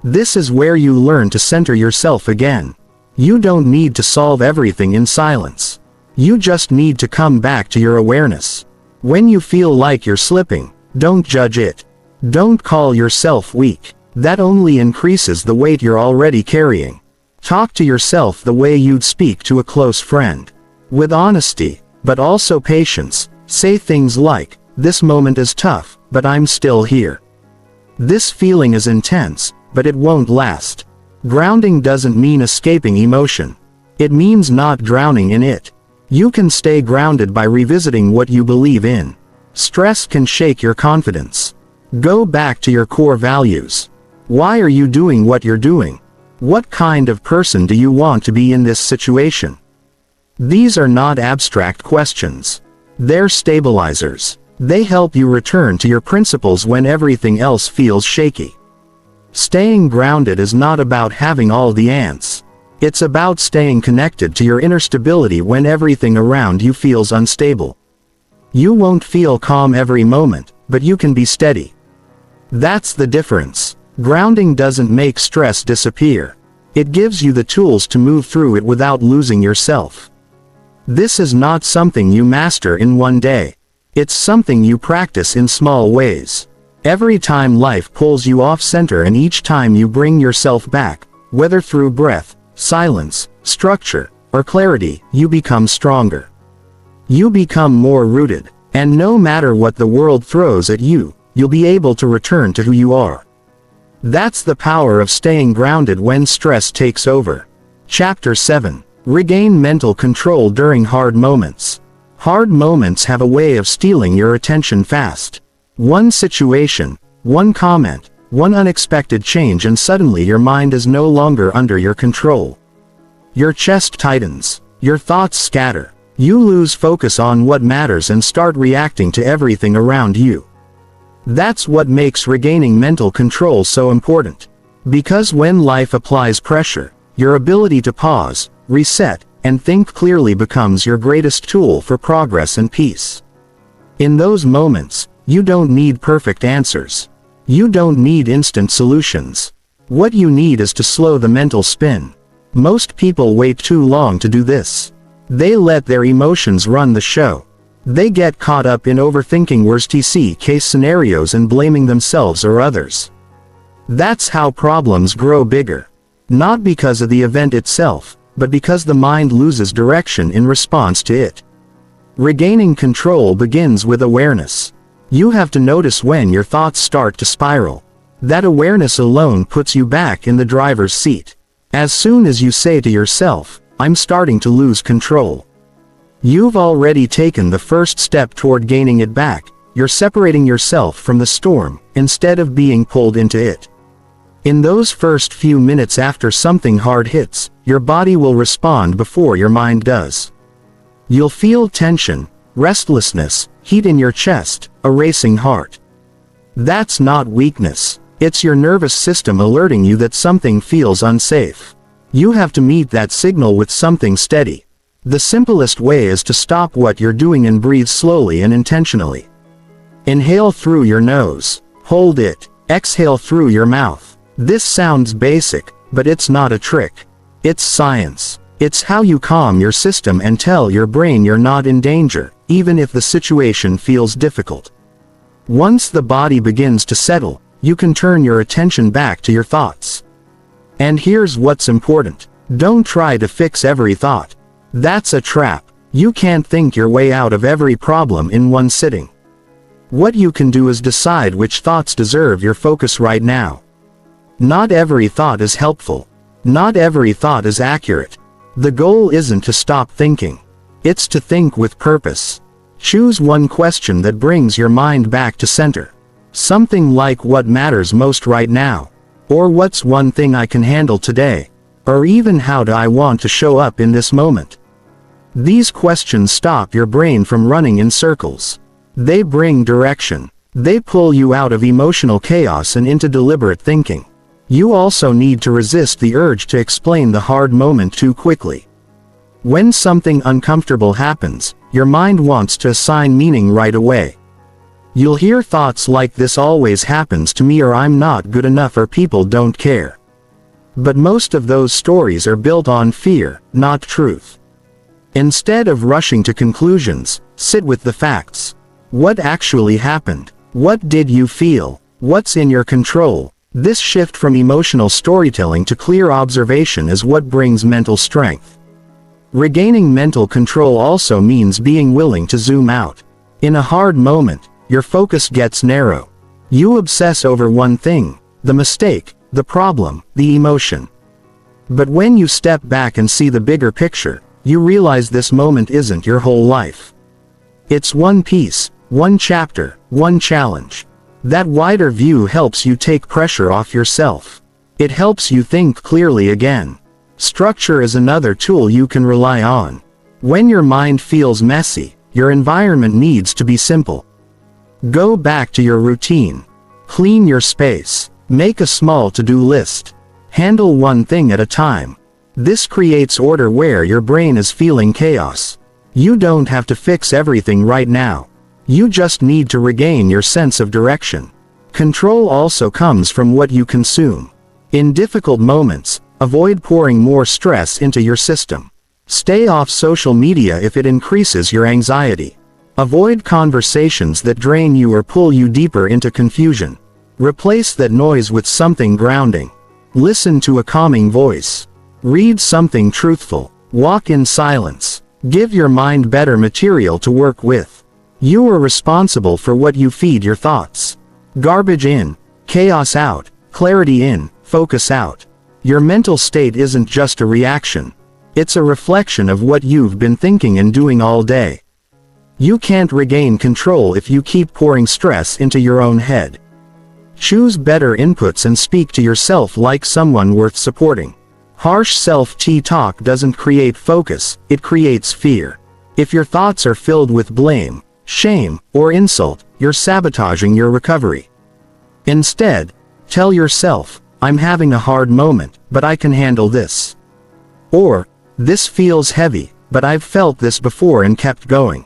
This is where you learn to center yourself again. You don't need to solve everything in silence. You just need to come back to your awareness. When you feel like you're slipping, don't judge it. Don't call yourself weak. That only increases the weight you're already carrying. Talk to yourself the way you'd speak to a close friend. With honesty, but also patience. Say things like, "This moment is tough, but I'm still here. This feeling is intense, but it won't last." Grounding doesn't mean escaping emotion. It means not drowning in it. You can stay grounded by revisiting what you believe in. Stress can shake your confidence. Go back to your core values. Why are you doing what you're doing? What kind of person do you want to be in this situation? These are not abstract questions. They're stabilizers. They help you return to your principles when everything else feels shaky. Staying grounded is not about having all the answers. It's about staying connected to your inner stability when everything around you feels unstable. You won't feel calm every moment, but you can be steady. That's the difference. Grounding doesn't make stress disappear. It gives you the tools to move through it without losing yourself. This is not something you master in one day. It's something you practice in small ways. Every time life pulls you off center and each time you bring yourself back, whether through breath, silence, structure, or clarity, you become stronger. You become more rooted, and no matter what the world throws at you, you'll be able to return to who you are. That's the power of staying grounded when stress takes over. Chapter 7. Regain mental control during hard moments. Hard moments have a way of stealing your attention fast. One situation, one comment, one unexpected change and suddenly your mind is no longer under your control. Your chest tightens. Your thoughts scatter. You lose focus on what matters and start reacting to everything around you. That's what makes regaining mental control so important. Because when life applies pressure, your ability to pause, reset, and think clearly becomes your greatest tool for progress and peace. In those moments, you don't need perfect answers. You don't need instant solutions. What you need is to slow the mental spin. Most people wait too long to do this. They let their emotions run the show. They get caught up in overthinking worst-case scenarios and blaming themselves or others. That's how problems grow bigger. Not because of the event itself, but because the mind loses direction in response to it. Regaining control begins with awareness. You have to notice when your thoughts start to spiral. That awareness alone puts you back in the driver's seat. As soon as you say to yourself, "I'm starting to lose control," you've already taken the first step toward gaining it back. You're separating yourself from the storm, instead of being pulled into it. In those first few minutes after something hard hits, your body will respond before your mind does. You'll feel tension, restlessness, heat in your chest, a racing heart. That's not weakness. It's your nervous system alerting you that something feels unsafe. You have to meet that signal with something steady. The simplest way is to stop what you're doing and breathe slowly and intentionally. Inhale through your nose. Hold it. Exhale through your mouth. This sounds basic, but it's not a trick. It's science. It's how you calm your system and tell your brain you're not in danger, even if the situation feels difficult. Once the body begins to settle, you can turn your attention back to your thoughts. And here's what's important. Don't try to fix every thought. That's a trap. You can't think your way out of every problem in one sitting. What you can do is decide which thoughts deserve your focus right now. Not every thought is helpful. Not every thought is accurate. The goal isn't to stop thinking. It's to think with purpose. Choose one question that brings your mind back to center. Something like what matters most right now. Or what's one thing I can handle today? Or even how do I want to show up in this moment? These questions stop your brain from running in circles. They bring direction. They pull you out of emotional chaos and into deliberate thinking. You also need to resist the urge to explain the hard moment too quickly. When something uncomfortable happens, your mind wants to assign meaning right away. You'll hear thoughts like "this always happens to me," or "I'm not good enough," or "people don't care." But most of those stories are built on fear, not truth. Instead of rushing to conclusions, sit with the facts. What actually happened? What did you feel? What's in your control? This shift from emotional storytelling to clear observation is what brings mental strength. Regaining mental control also means being willing to zoom out. In a hard moment, your focus gets narrow. You obsess over one thing: the mistake, the problem, the emotion. But when you step back and see the bigger picture, you realize this moment isn't your whole life. It's one piece, one chapter, one challenge. That wider view helps you take pressure off yourself. It helps you think clearly again. Structure is another tool you can rely on. When your mind feels messy, your environment needs to be simple. Go back to your routine. Clean your space. Make a small to-do list. Handle one thing at a time. This creates order where your brain is feeling chaos. You don't have to fix everything right now. You just need to regain your sense of direction. Control also comes from what you consume. In difficult moments, avoid pouring more stress into your system. Stay off social media if it increases your anxiety. Avoid conversations that drain you or pull you deeper into confusion. Replace that noise with something grounding. Listen to a calming voice. Read something truthful. Walk in silence. Give your mind better material to work with. You are responsible for what you feed your thoughts. Garbage in, chaos out, clarity in, focus out. Your mental state isn't just a reaction. It's a reflection of what you've been thinking and doing all day. You can't regain control if you keep pouring stress into your own head. Choose better inputs and speak to yourself like someone worth supporting. Harsh self-talk doesn't create focus, it creates fear. If your thoughts are filled with blame, shame, or insult, you're sabotaging your recovery. Instead, tell yourself, "I'm having a hard moment, but I can handle this." Or, "This feels heavy, but I've felt this before and kept going."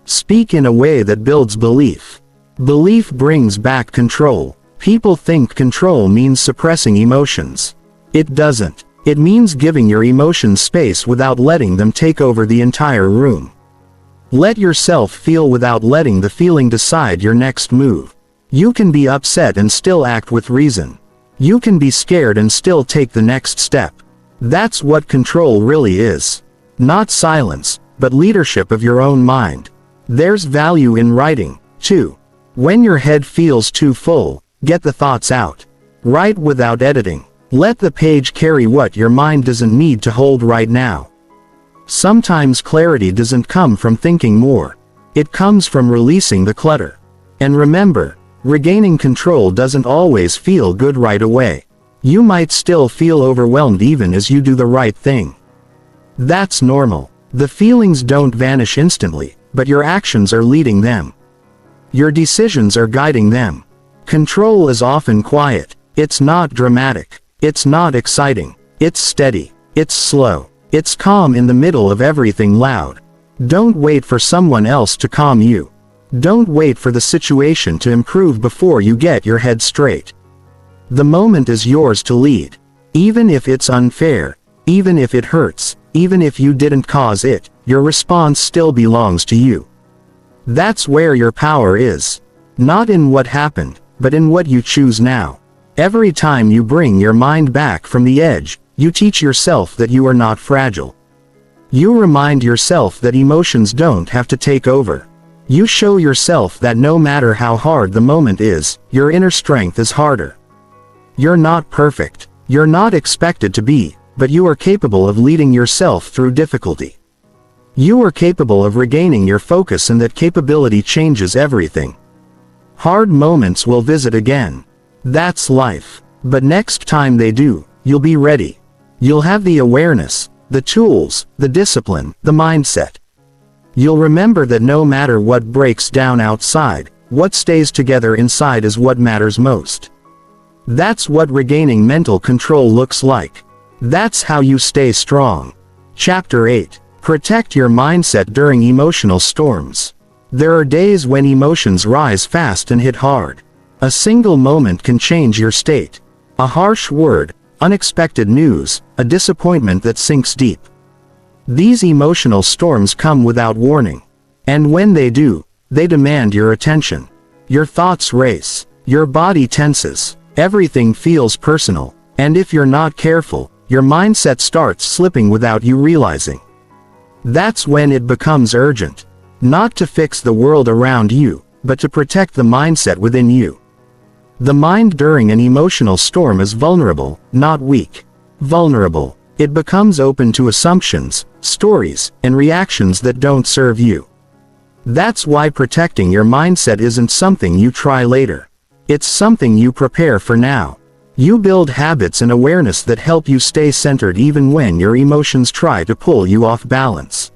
Speak in a way that builds belief. Belief brings back control. People think control means suppressing emotions. It doesn't. It means giving your emotions space without letting them take over the entire room. Let yourself feel without letting the feeling decide your next move. You can be upset and still act with reason. You can be scared and still take the next step. That's what control really is. Not silence, but leadership of your own mind. There's value in writing, too. When your head feels too full, get the thoughts out. Write without editing. Let the page carry what your mind doesn't need to hold right now. Sometimes clarity doesn't come from thinking more. It comes from releasing the clutter. And remember, regaining control doesn't always feel good right away. You might still feel overwhelmed even as you do the right thing. That's normal. The feelings don't vanish instantly, but your actions are leading them. Your decisions are guiding them. Control is often quiet. It's not dramatic. It's not exciting. It's steady. It's slow. It's calm in the middle of everything loud. Don't wait for someone else to calm you. Don't wait for the situation to improve before you get your head straight. The moment is yours to lead. Even if it's unfair, even if it hurts, even if you didn't cause it, your response still belongs to you. That's where your power is. Not in what happened, but in what you choose now. Every time you bring your mind back from the edge, you teach yourself that you are not fragile. You remind yourself that emotions don't have to take over. You show yourself that no matter how hard the moment is, your inner strength is harder. You're not perfect. You're not expected to be, but you are capable of leading yourself through difficulty. You are capable of regaining your focus, and that capability changes everything. Hard moments will visit again. That's life. But next time they do, you'll be ready. You'll have the awareness, the tools, the discipline, the mindset. You'll remember that no matter what breaks down outside, what stays together inside is what matters most. That's what regaining mental control looks like. That's how you stay strong. Chapter 8. Protect your mindset during emotional storms. There are days when emotions rise fast and hit hard. A single moment can change your state. A harsh word, unexpected news, a disappointment that sinks deep. These emotional storms come without warning. And when they do, they demand your attention. Your thoughts race. Your body tenses. Everything feels personal. And if you're not careful, your mindset starts slipping without you realizing. That's when it becomes urgent. Not to fix the world around you, but to protect the mindset within you. The mind during an emotional storm is vulnerable, not weak. Vulnerable. It becomes open to assumptions, stories, and reactions that don't serve you. That's why protecting your mindset isn't something you try later. It's something you prepare for now. You build habits and awareness that help you stay centered even when your emotions try to pull you off balance.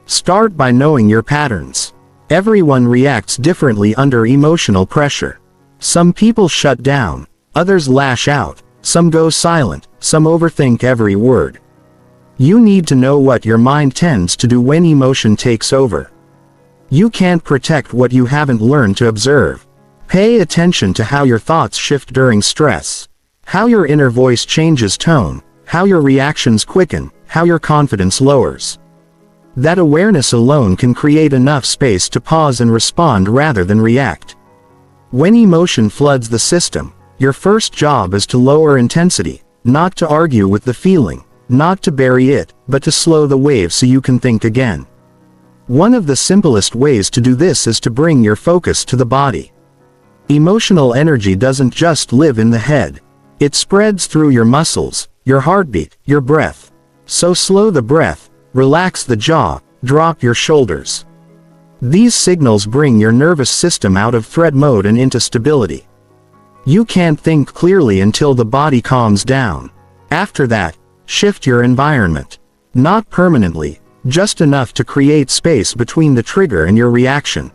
Start by knowing your patterns. Everyone reacts differently under emotional pressure. Some people shut down, others lash out, some go silent, some overthink every word. You need to know what your mind tends to do when emotion takes over. You can't protect what you haven't learned to observe. Pay attention to how your thoughts shift during stress, how your inner voice changes tone, how your reactions quicken, how your confidence lowers. That awareness alone can create enough space to pause and respond rather than react. When emotion floods the system, your first job is to lower intensity, not to argue with the feeling, not to bury it, but to slow the wave so you can think again. One of the simplest ways to do this is to bring your focus to the body. Emotional energy doesn't just live in the head. It spreads through your muscles, your heartbeat, your breath. So slow the breath, relax the jaw, drop your shoulders. These signals bring your nervous system out of threat mode and into stability. You can't think clearly until the body calms down. After that, shift your environment. Not permanently, just enough to create space between the trigger and your reaction.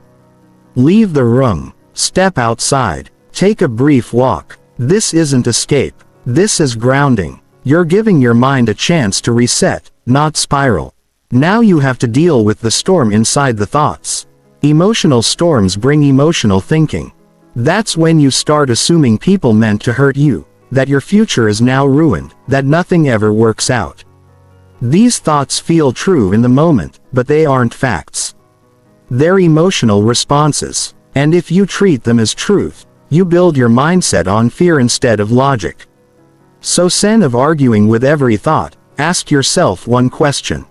Leave the room. Step outside. Take a brief walk. This isn't escape. This is grounding. You're giving your mind a chance to reset, not spiral. Now you have to deal with the storm inside the thoughts. Emotional storms bring emotional thinking. That's when you start assuming people meant to hurt you, that your future is now ruined, that nothing ever works out. These thoughts feel true in the moment, but they aren't facts. They're emotional responses. And if you treat them as truth, you build your mindset on fear instead of logic. So instead of arguing with every thought, ask yourself one question.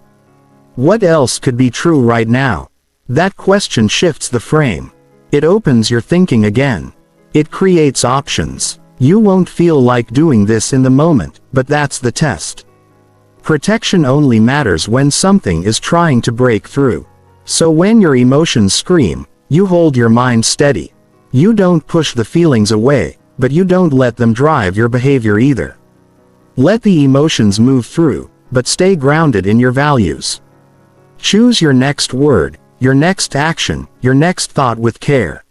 What else could be true right now? That question shifts the frame. It opens your thinking again. It creates options. You won't feel like doing this in the moment, but that's the test. Protection only matters when something is trying to break through. So when your emotions scream, you hold your mind steady. You don't push the feelings away, but you don't let them drive your behavior either. Let the emotions move through, but stay grounded in your values. Choose your next word, your next action, your next thought with care.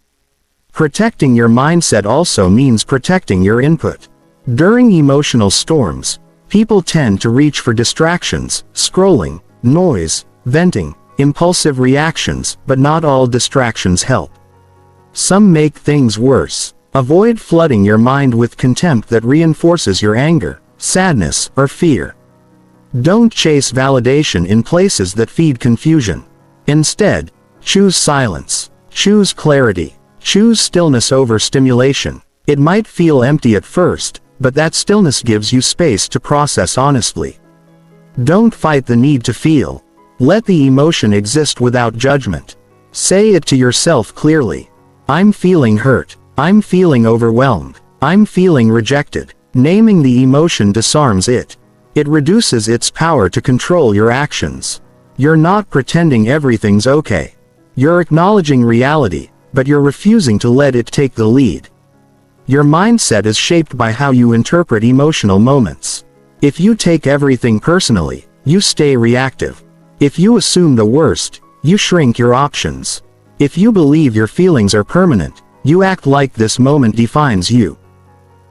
Protecting your mindset also means protecting your input. During emotional storms, people tend to reach for distractions, scrolling, noise, venting, impulsive reactions, but not all distractions help. Some make things worse. Avoid flooding your mind with contempt that reinforces your anger, sadness, or fear. Don't chase validation in places that feed confusion. Instead, choose silence. Choose clarity. Choose stillness over stimulation. It might feel empty at first, but that stillness gives you space to process honestly. Don't fight the need to feel. Let the emotion exist without judgment. Say it to yourself clearly. I'm feeling hurt. I'm feeling overwhelmed. I'm feeling rejected. Naming the emotion disarms it. It reduces its power to control your actions. You're not pretending everything's okay. You're acknowledging reality, but you're refusing to let it take the lead. Your mindset is shaped by how you interpret emotional moments. If you take everything personally, you stay reactive. If you assume the worst, you shrink your options. If you believe your feelings are permanent, you act like this moment defines you.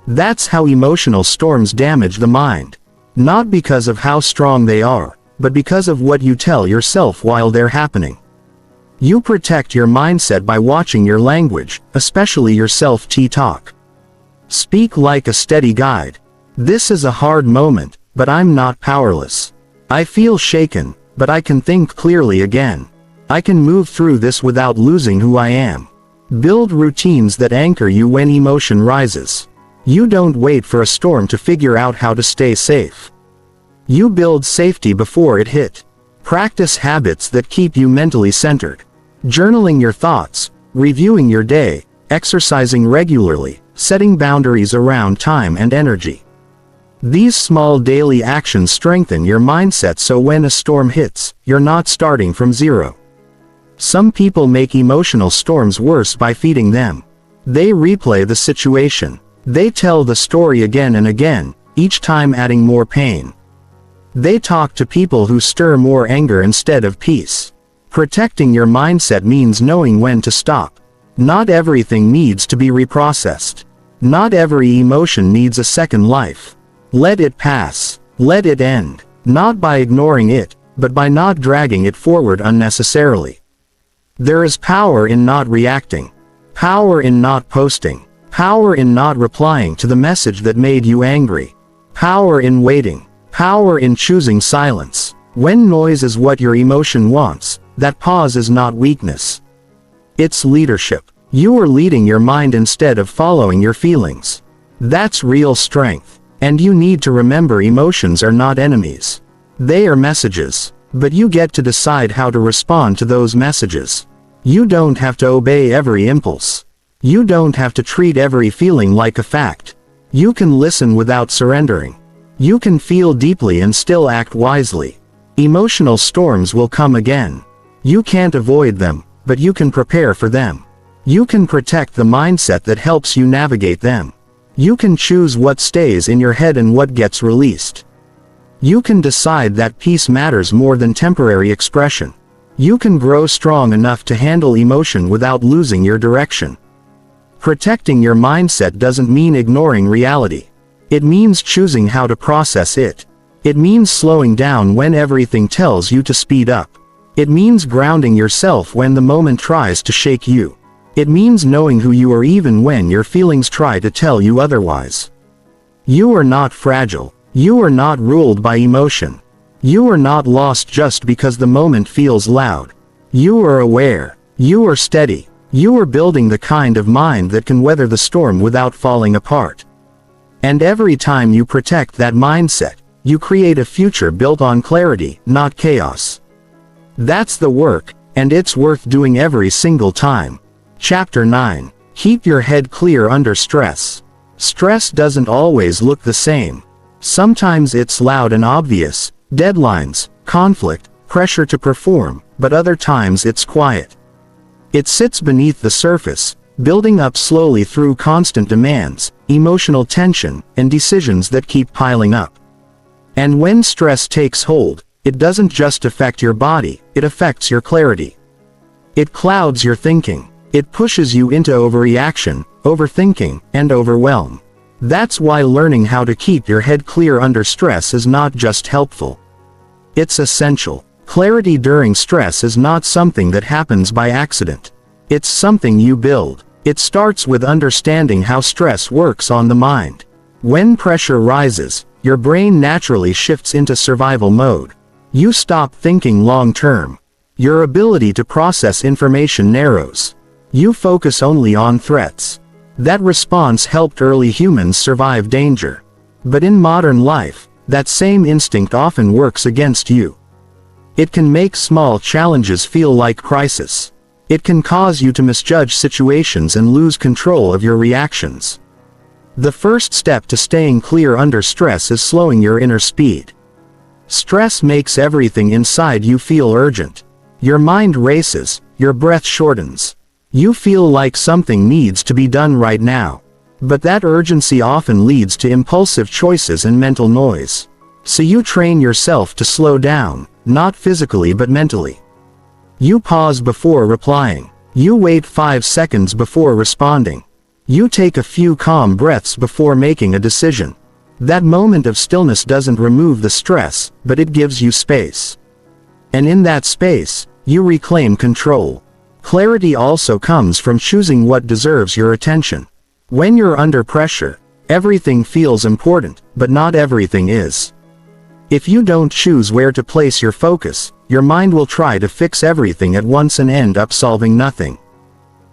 That's how emotional storms damage the mind. Not because of how strong they are, but because of what you tell yourself while they're happening. You protect your mindset by watching your language, especially your self-talk. Speak like a steady guide. This is a hard moment, but I'm not powerless. I feel shaken, but I can think clearly again. I can move through this without losing who I am. Build routines that anchor you when emotion rises. You don't wait for a storm to figure out how to stay safe. You build safety before it hit. Practice habits that keep you mentally centered. Journaling your thoughts, reviewing your day, exercising regularly, setting boundaries around time and energy. These small daily actions strengthen your mindset so when a storm hits, you're not starting from zero. Some people make emotional storms worse by feeding them. They replay the situation. They tell the story again and again, each time adding more pain. They talk to people who stir more anger instead of peace. Protecting your mindset means knowing when to stop. Not everything needs to be reprocessed. Not every emotion needs a second life. Let it pass. Let it end. Not by ignoring it, but by not dragging it forward unnecessarily. There is power in not reacting. Power in not posting. Power in not replying to the message that made you angry. Power in waiting. Power in choosing silence. When noise is what your emotion wants, that pause is not weakness. It's leadership. You are leading your mind instead of following your feelings. That's real strength. And you need to remember emotions are not enemies. They are messages. But you get to decide how to respond to those messages. You don't have to obey every impulse. You don't have to treat every feeling like a fact. You can listen without surrendering. You can feel deeply and still act wisely. Emotional storms will come again. You can't avoid them, but you can prepare for them. You can protect the mindset that helps you navigate them. You can choose what stays in your head and what gets released. You can decide that peace matters more than temporary expression. You can grow strong enough to handle emotion without losing your direction. Protecting your mindset doesn't mean ignoring reality. It means choosing how to process it. It means slowing down when everything tells you to speed up. It means grounding yourself when the moment tries to shake you. It means knowing who you are even when your feelings try to tell you otherwise. You are not fragile. You are not ruled by emotion. You are not lost just because the moment feels loud. You are aware. You are steady. You are building the kind of mind that can weather the storm without falling apart. And every time you protect that mindset, you create a future built on clarity, not chaos. That's the work, and it's worth doing every single time. Chapter 9. Keep your head clear under stress. Stress doesn't always look the same. Sometimes it's loud and obvious, deadlines, conflict, pressure to perform, but other times it's quiet. It sits beneath the surface, building up slowly through constant demands, emotional tension, and decisions that keep piling up. And when stress takes hold, it doesn't just affect your body, it affects your clarity. It clouds your thinking. It pushes you into overreaction, overthinking, and overwhelm. That's why learning how to keep your head clear under stress is not just helpful. It's essential. Clarity during stress is not something that happens by accident. It's something you build. It starts with understanding how stress works on the mind. When pressure rises, your brain naturally shifts into survival mode. You stop thinking long term. Your ability to process information narrows. You focus only on threats. That response helped early humans survive danger. But in modern life, that same instinct often works against you. It can make small challenges feel like crisis. It can cause you to misjudge situations and lose control of your reactions. The first step to staying clear under stress is slowing your inner speed. Stress makes everything inside you feel urgent. Your mind races, your breath shortens. You feel like something needs to be done right now. But that urgency often leads to impulsive choices and mental noise. So you train yourself to slow down, not physically but mentally. You pause before replying. You wait 5 seconds before responding. You take a few calm breaths before making a decision. That moment of stillness doesn't remove the stress, but it gives you space. And in that space, you reclaim control. Clarity also comes from choosing what deserves your attention. When you're under pressure, everything feels important, but not everything is. If you don't choose where to place your focus, your mind will try to fix everything at once and end up solving nothing.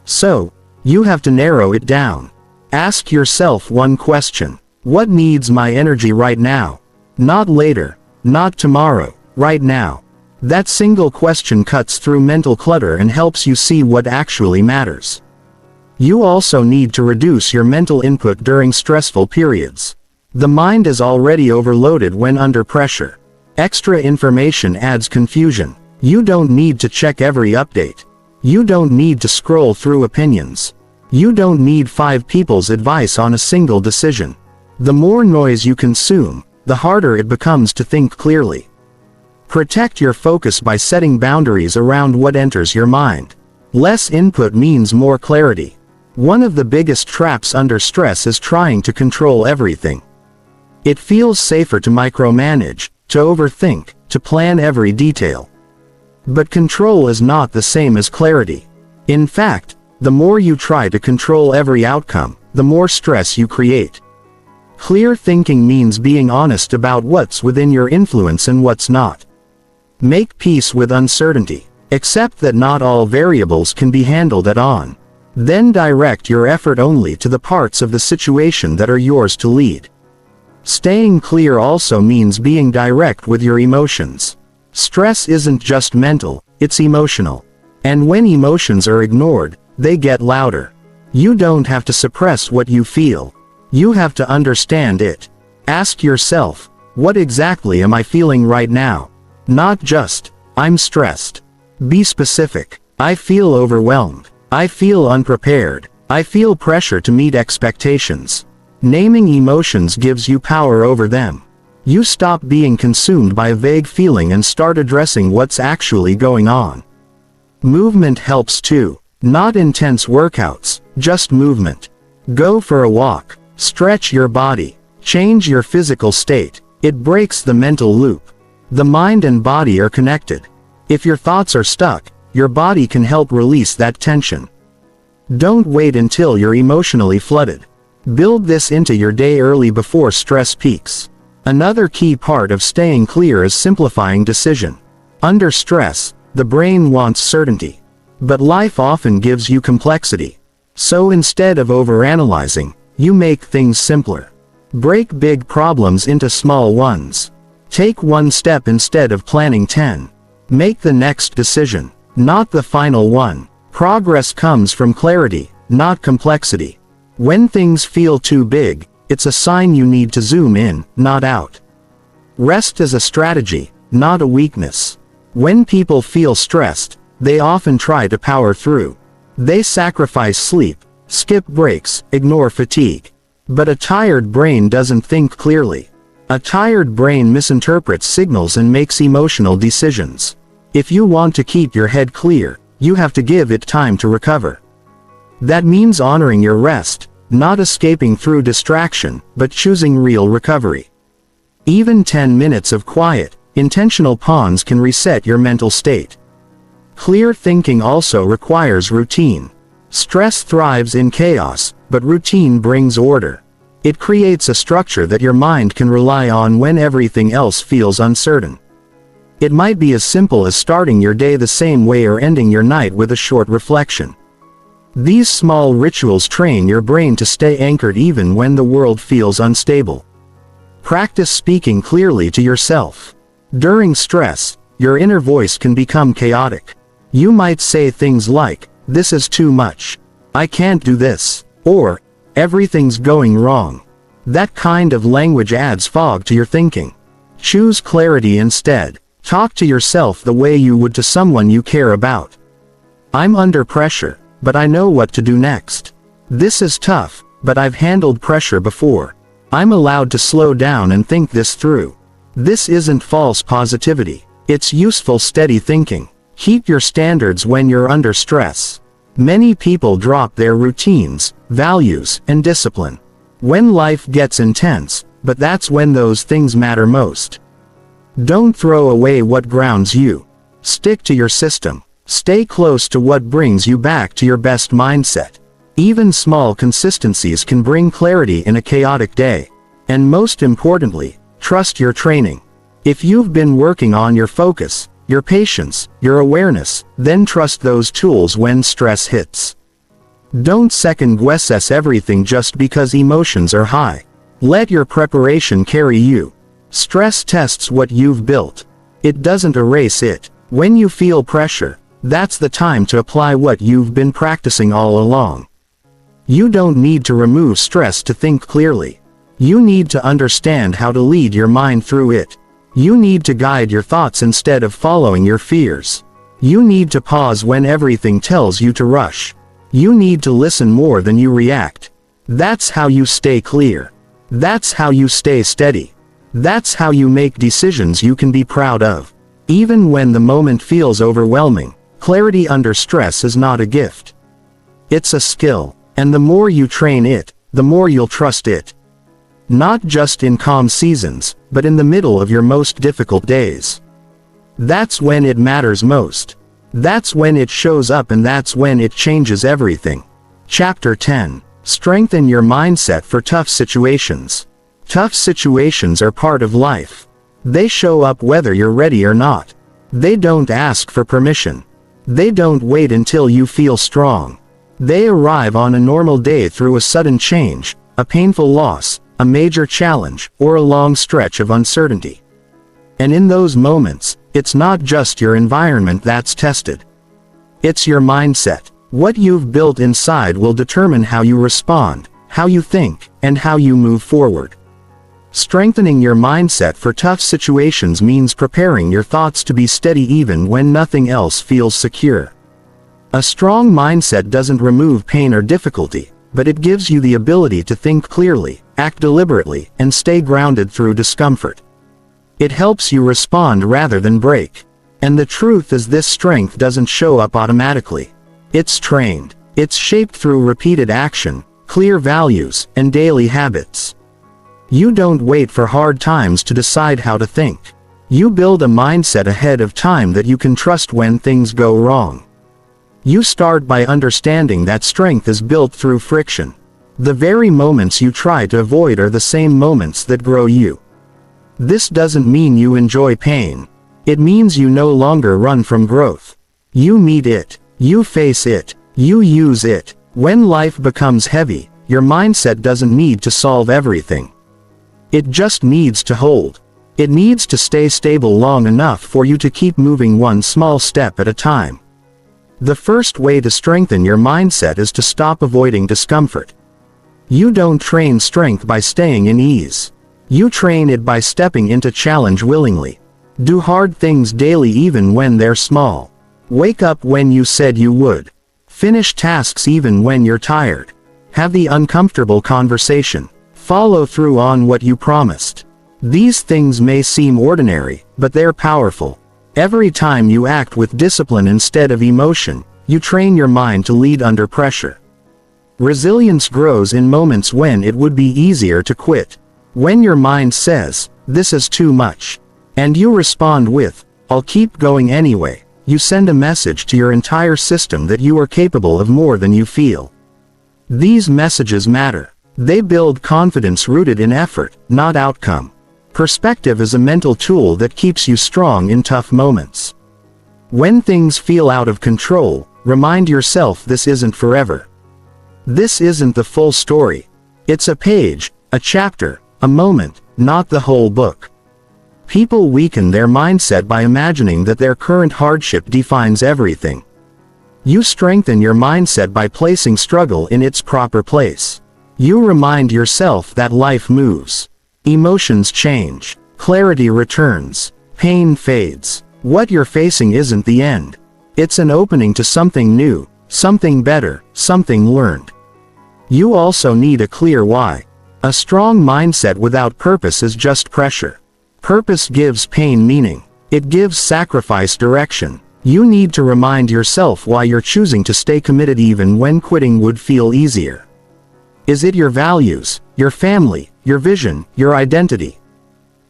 So, you have to narrow it down. Ask yourself one question. What needs my energy right now? Not later, not tomorrow, right now. That single question cuts through mental clutter and helps you see what actually matters. You also need to reduce your mental input during stressful periods. The mind is already overloaded when under pressure. Extra information adds confusion. You don't need to check every update. You don't need to scroll through opinions. You don't need 5 people's advice on a single decision. The more noise you consume, the harder it becomes to think clearly. Protect your focus by setting boundaries around what enters your mind. Less input means more clarity. One of the biggest traps under stress is trying to control everything. It feels safer to micromanage, to overthink, to plan every detail. But control is not the same as clarity. In fact, the more you try to control every outcome, the more stress you create. Clear thinking means being honest about what's within your influence and what's not. Make peace with uncertainty. Accept that not all variables can be handled at on. Then direct your effort only to the parts of the situation that are yours to lead. Staying clear also means being direct with your emotions. Stress isn't just mental, it's emotional. And when emotions are ignored, they get louder. You don't have to suppress what you feel. You have to understand it. Ask yourself, what exactly am I feeling right now? Not just, I'm stressed. Be specific. I feel overwhelmed. I feel unprepared. I feel pressure to meet expectations. Naming emotions gives you power over them. You stop being consumed by a vague feeling and start addressing what's actually going on. Movement helps too. Not intense workouts, just movement. Go for a walk. Stretch your body. Change your physical state. It breaks the mental loop. The mind and body are connected. If your thoughts are stuck, your body can help release that tension. Don't wait until you're emotionally flooded. Build this into your day early before stress peaks. Another key part of staying clear is simplifying decision. Under stress, the brain wants certainty. But life often gives you complexity. So instead of overanalyzing, you make things simpler. Break big problems into small ones. Take one step instead of planning 10. Make the next decision, not the final one. Progress comes from clarity, not complexity. When things feel too big, it's a sign you need to zoom in, not out. Rest is a strategy, not a weakness. When people feel stressed, they often try to power through. They sacrifice sleep, skip breaks, ignore fatigue. But a tired brain doesn't think clearly. A tired brain misinterprets signals and makes emotional decisions. If you want to keep your head clear, you have to give it time to recover. That means honoring your rest, not escaping through distraction, but choosing real recovery. Even 10 minutes of quiet, intentional pause can reset your mental state. Clear thinking also requires routine. Stress thrives in chaos, but routine brings order. It creates a structure that your mind can rely on when everything else feels uncertain. It might be as simple as starting your day the same way or ending your night with a short reflection. These small rituals train your brain to stay anchored even when the world feels unstable. Practice speaking clearly to yourself. During stress, your inner voice can become chaotic. You might say things like, "This is too much. I can't do this," or, Everything's going wrong. That kind of language adds fog to your thinking. Choose clarity instead. Talk to yourself the way you would to someone you care about. I'm under pressure, but I know what to do next. This is tough, but I've handled pressure before. I'm allowed to slow down and think this through. This isn't false positivity. It's useful steady thinking. Keep your standards when you're under stress. Many people drop their routines, values, and discipline when life gets intense, but that's when those things matter most. Don't throw away what grounds you. Stick to your system. Stay close to what brings you back to your best mindset. Even small consistencies can bring clarity in a chaotic day. And most importantly, trust your training. If you've been working on your focus, your patience, your awareness, then trust those tools when stress hits. Don't second-guess everything just because emotions are high. Let your preparation carry you. Stress tests what you've built. It doesn't erase it. When you feel pressure, that's the time to apply what you've been practicing all along. You don't need to remove stress to think clearly. You need to understand how to lead your mind through it. You need to guide your thoughts instead of following your fears. You need to pause when everything tells you to rush. You need to listen more than you react. That's how you stay clear. That's how you stay steady. That's how you make decisions you can be proud of. Even when the moment feels overwhelming, clarity under stress is not a gift. It's a skill, and the more you train it, the more you'll trust it. Not just in calm seasons, but in the middle of your most difficult days. That's when it matters most. That's when it shows up, and that's when it changes everything. Chapter 10. Strengthen your mindset for tough situations. Tough situations are part of life. They show up whether you're ready or not. They don't ask for permission. They don't wait until you feel strong. They arrive on a normal day through a sudden change, a painful loss, a major challenge, or a long stretch of uncertainty. And in those moments, it's not just your environment that's tested. It's your mindset. What you've built inside will determine how you respond, how you think, and how you move forward. Strengthening your mindset for tough situations means preparing your thoughts to be steady even when nothing else feels secure. A strong mindset doesn't remove pain or difficulty, but it gives you the ability to think clearly, act deliberately, and stay grounded through discomfort. It helps you respond rather than break. And the truth is, this strength doesn't show up automatically. It's trained. It's shaped through repeated action, clear values, and daily habits. You don't wait for hard times to decide how to think. You build a mindset ahead of time that you can trust when things go wrong. You start by understanding that strength is built through friction. The very moments you try to avoid are the same moments that grow you. This doesn't mean you enjoy pain. It means you no longer run from growth. You meet it. You face it. You use it. When life becomes heavy, your mindset doesn't need to solve everything. It just needs to hold. It needs to stay stable long enough for you to keep moving one small step at a time. The first way to strengthen your mindset is to stop avoiding discomfort. You don't train strength by staying in ease. You train it by stepping into challenge willingly. Do hard things daily even when they're small. Wake up when you said you would. Finish tasks even when you're tired. Have the uncomfortable conversation. Follow through on what you promised. These things may seem ordinary, but they're powerful. Every time you act with discipline instead of emotion, you train your mind to lead under pressure. Resilience grows in moments when it would be easier to quit. When your mind says, "This is too much," and you respond with, "I'll keep going anyway," you send a message to your entire system that you are capable of more than you feel. These messages matter. They build confidence rooted in effort, not outcome. Perspective is a mental tool that keeps you strong in tough moments. When things feel out of control, remind yourself this isn't forever. This isn't the full story. It's a page, a chapter, a moment, not the whole book. People weaken their mindset by imagining that their current hardship defines everything. You strengthen your mindset by placing struggle in its proper place. You remind yourself that life moves. Emotions change. Clarity returns. Pain fades. What you're facing isn't the end. It's an opening to something new, something better, something learned. You also need a clear why. A strong mindset without purpose is just pressure. Purpose gives pain meaning. It gives sacrifice direction. You need to remind yourself why you're choosing to stay committed even when quitting would feel easier. Is it your values, your family, your vision, your identity?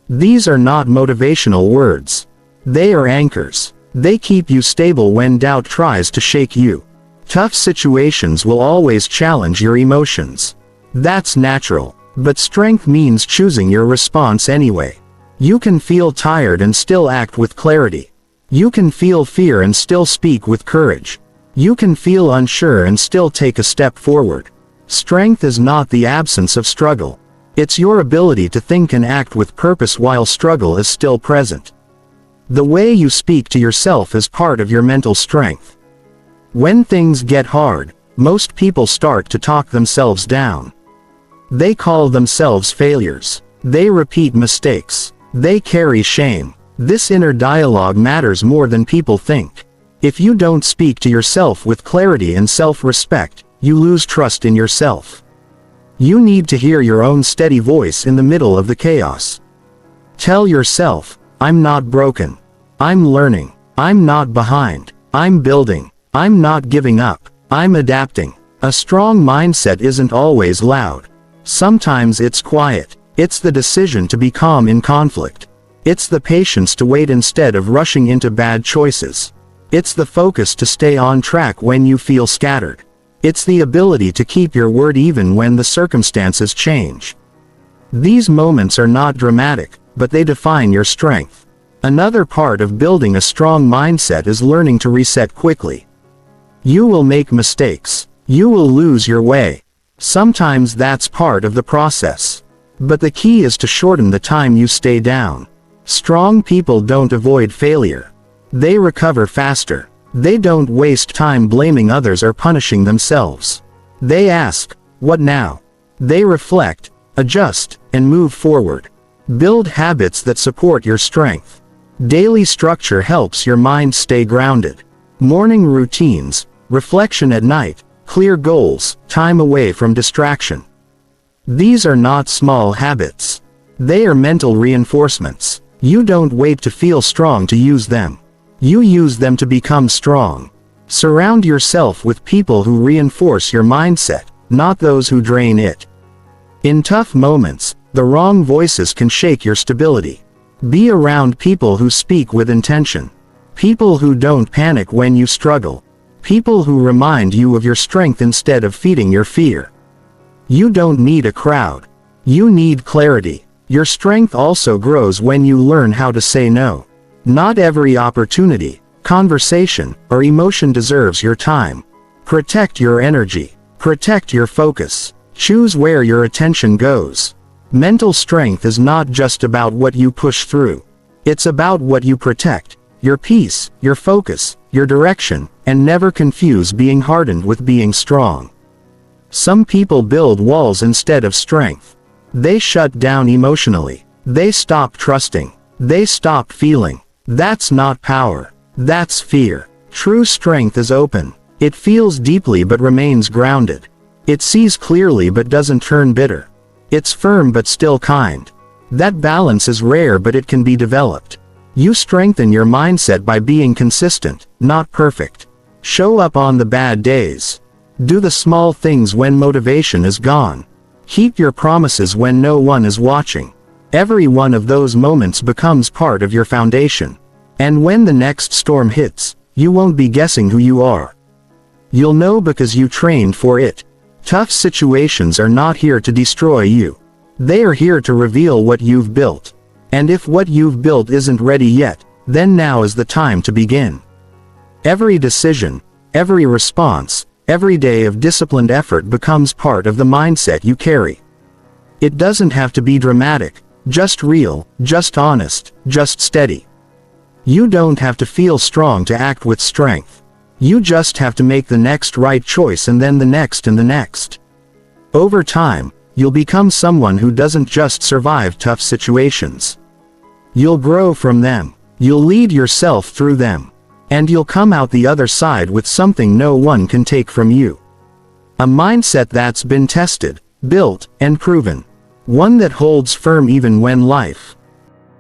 These are not motivational words. They are anchors. They keep you stable when doubt tries to shake you. Tough situations will always challenge your emotions. That's natural, but strength means choosing your response anyway. You can feel tired and still act with clarity. You can feel fear and still speak with courage. You can feel unsure and still take a step forward. Strength is not the absence of struggle. It's your ability to think and act with purpose while struggle is still present. The way you speak to yourself is part of your mental strength. When things get hard, most people start to talk themselves down. They call themselves failures. They repeat mistakes. They carry shame. This inner dialogue matters more than people think. If you don't speak to yourself with clarity and self-respect, you lose trust in yourself. You need to hear your own steady voice in the middle of the chaos. Tell yourself, I'm not broken. I'm learning. I'm not behind. I'm building. I'm not giving up. I'm adapting. A strong mindset isn't always loud. Sometimes it's quiet. It's the decision to be calm in conflict. It's the patience to wait instead of rushing into bad choices. It's the focus to stay on track when you feel scattered. It's the ability to keep your word even when the circumstances change. These moments are not dramatic, but they define your strength. Another part of building a strong mindset is learning to reset quickly. You will make mistakes. You will lose your way. Sometimes that's part of the process. But the key is to shorten the time you stay down. Strong people don't avoid failure. They recover faster. They don't waste time blaming others or punishing themselves. They ask, what now? They reflect, adjust, and move forward. Build habits that support your strength. Daily structure helps your mind stay grounded. Morning routines, reflection at night, clear goals, time away from distraction. These are not small habits. They are mental reinforcements. You don't wait to feel strong to use them. You use them to become strong. Surround yourself with people who reinforce your mindset, not those who drain it. In tough moments, the wrong voices can shake your stability. Be around people who speak with intention. People who don't panic when you struggle. People who remind you of your strength instead of feeding your fear. You don't need a crowd. You need clarity. Your strength also grows when you learn how to say no. Not every opportunity, conversation, or emotion deserves your time. Protect your energy. Protect your focus. Choose where your attention goes. Mental strength is not just about what you push through. It's about what you protect. Your peace, your focus, your direction, and never confuse being hardened with being strong. Some people build walls instead of strength. They shut down emotionally. They stop trusting. They stop feeling. That's not power. That's fear. True strength is open. It feels deeply but remains grounded. It sees clearly but doesn't turn bitter. It's firm but still kind. That balance is rare but it can be developed. You strengthen your mindset by being consistent, not perfect. Show up on the bad days. Do the small things when motivation is gone. Keep your promises when no one is watching. Every one of those moments becomes part of your foundation. And when the next storm hits, you won't be guessing who you are. You'll know because you trained for it. Tough situations are not here to destroy you. They are here to reveal what you've built. And if what you've built isn't ready yet, then now is the time to begin. Every decision, every response, every day of disciplined effort becomes part of the mindset you carry. It doesn't have to be dramatic, just real, just honest, just steady. You don't have to feel strong to act with strength. You just have to make the next right choice and then the next and the next. Over time, you'll become someone who doesn't just survive tough situations. You'll grow from them. You'll lead yourself through them. And you'll come out the other side with something no one can take from you. A mindset that's been tested, built, and proven. One that holds firm even when life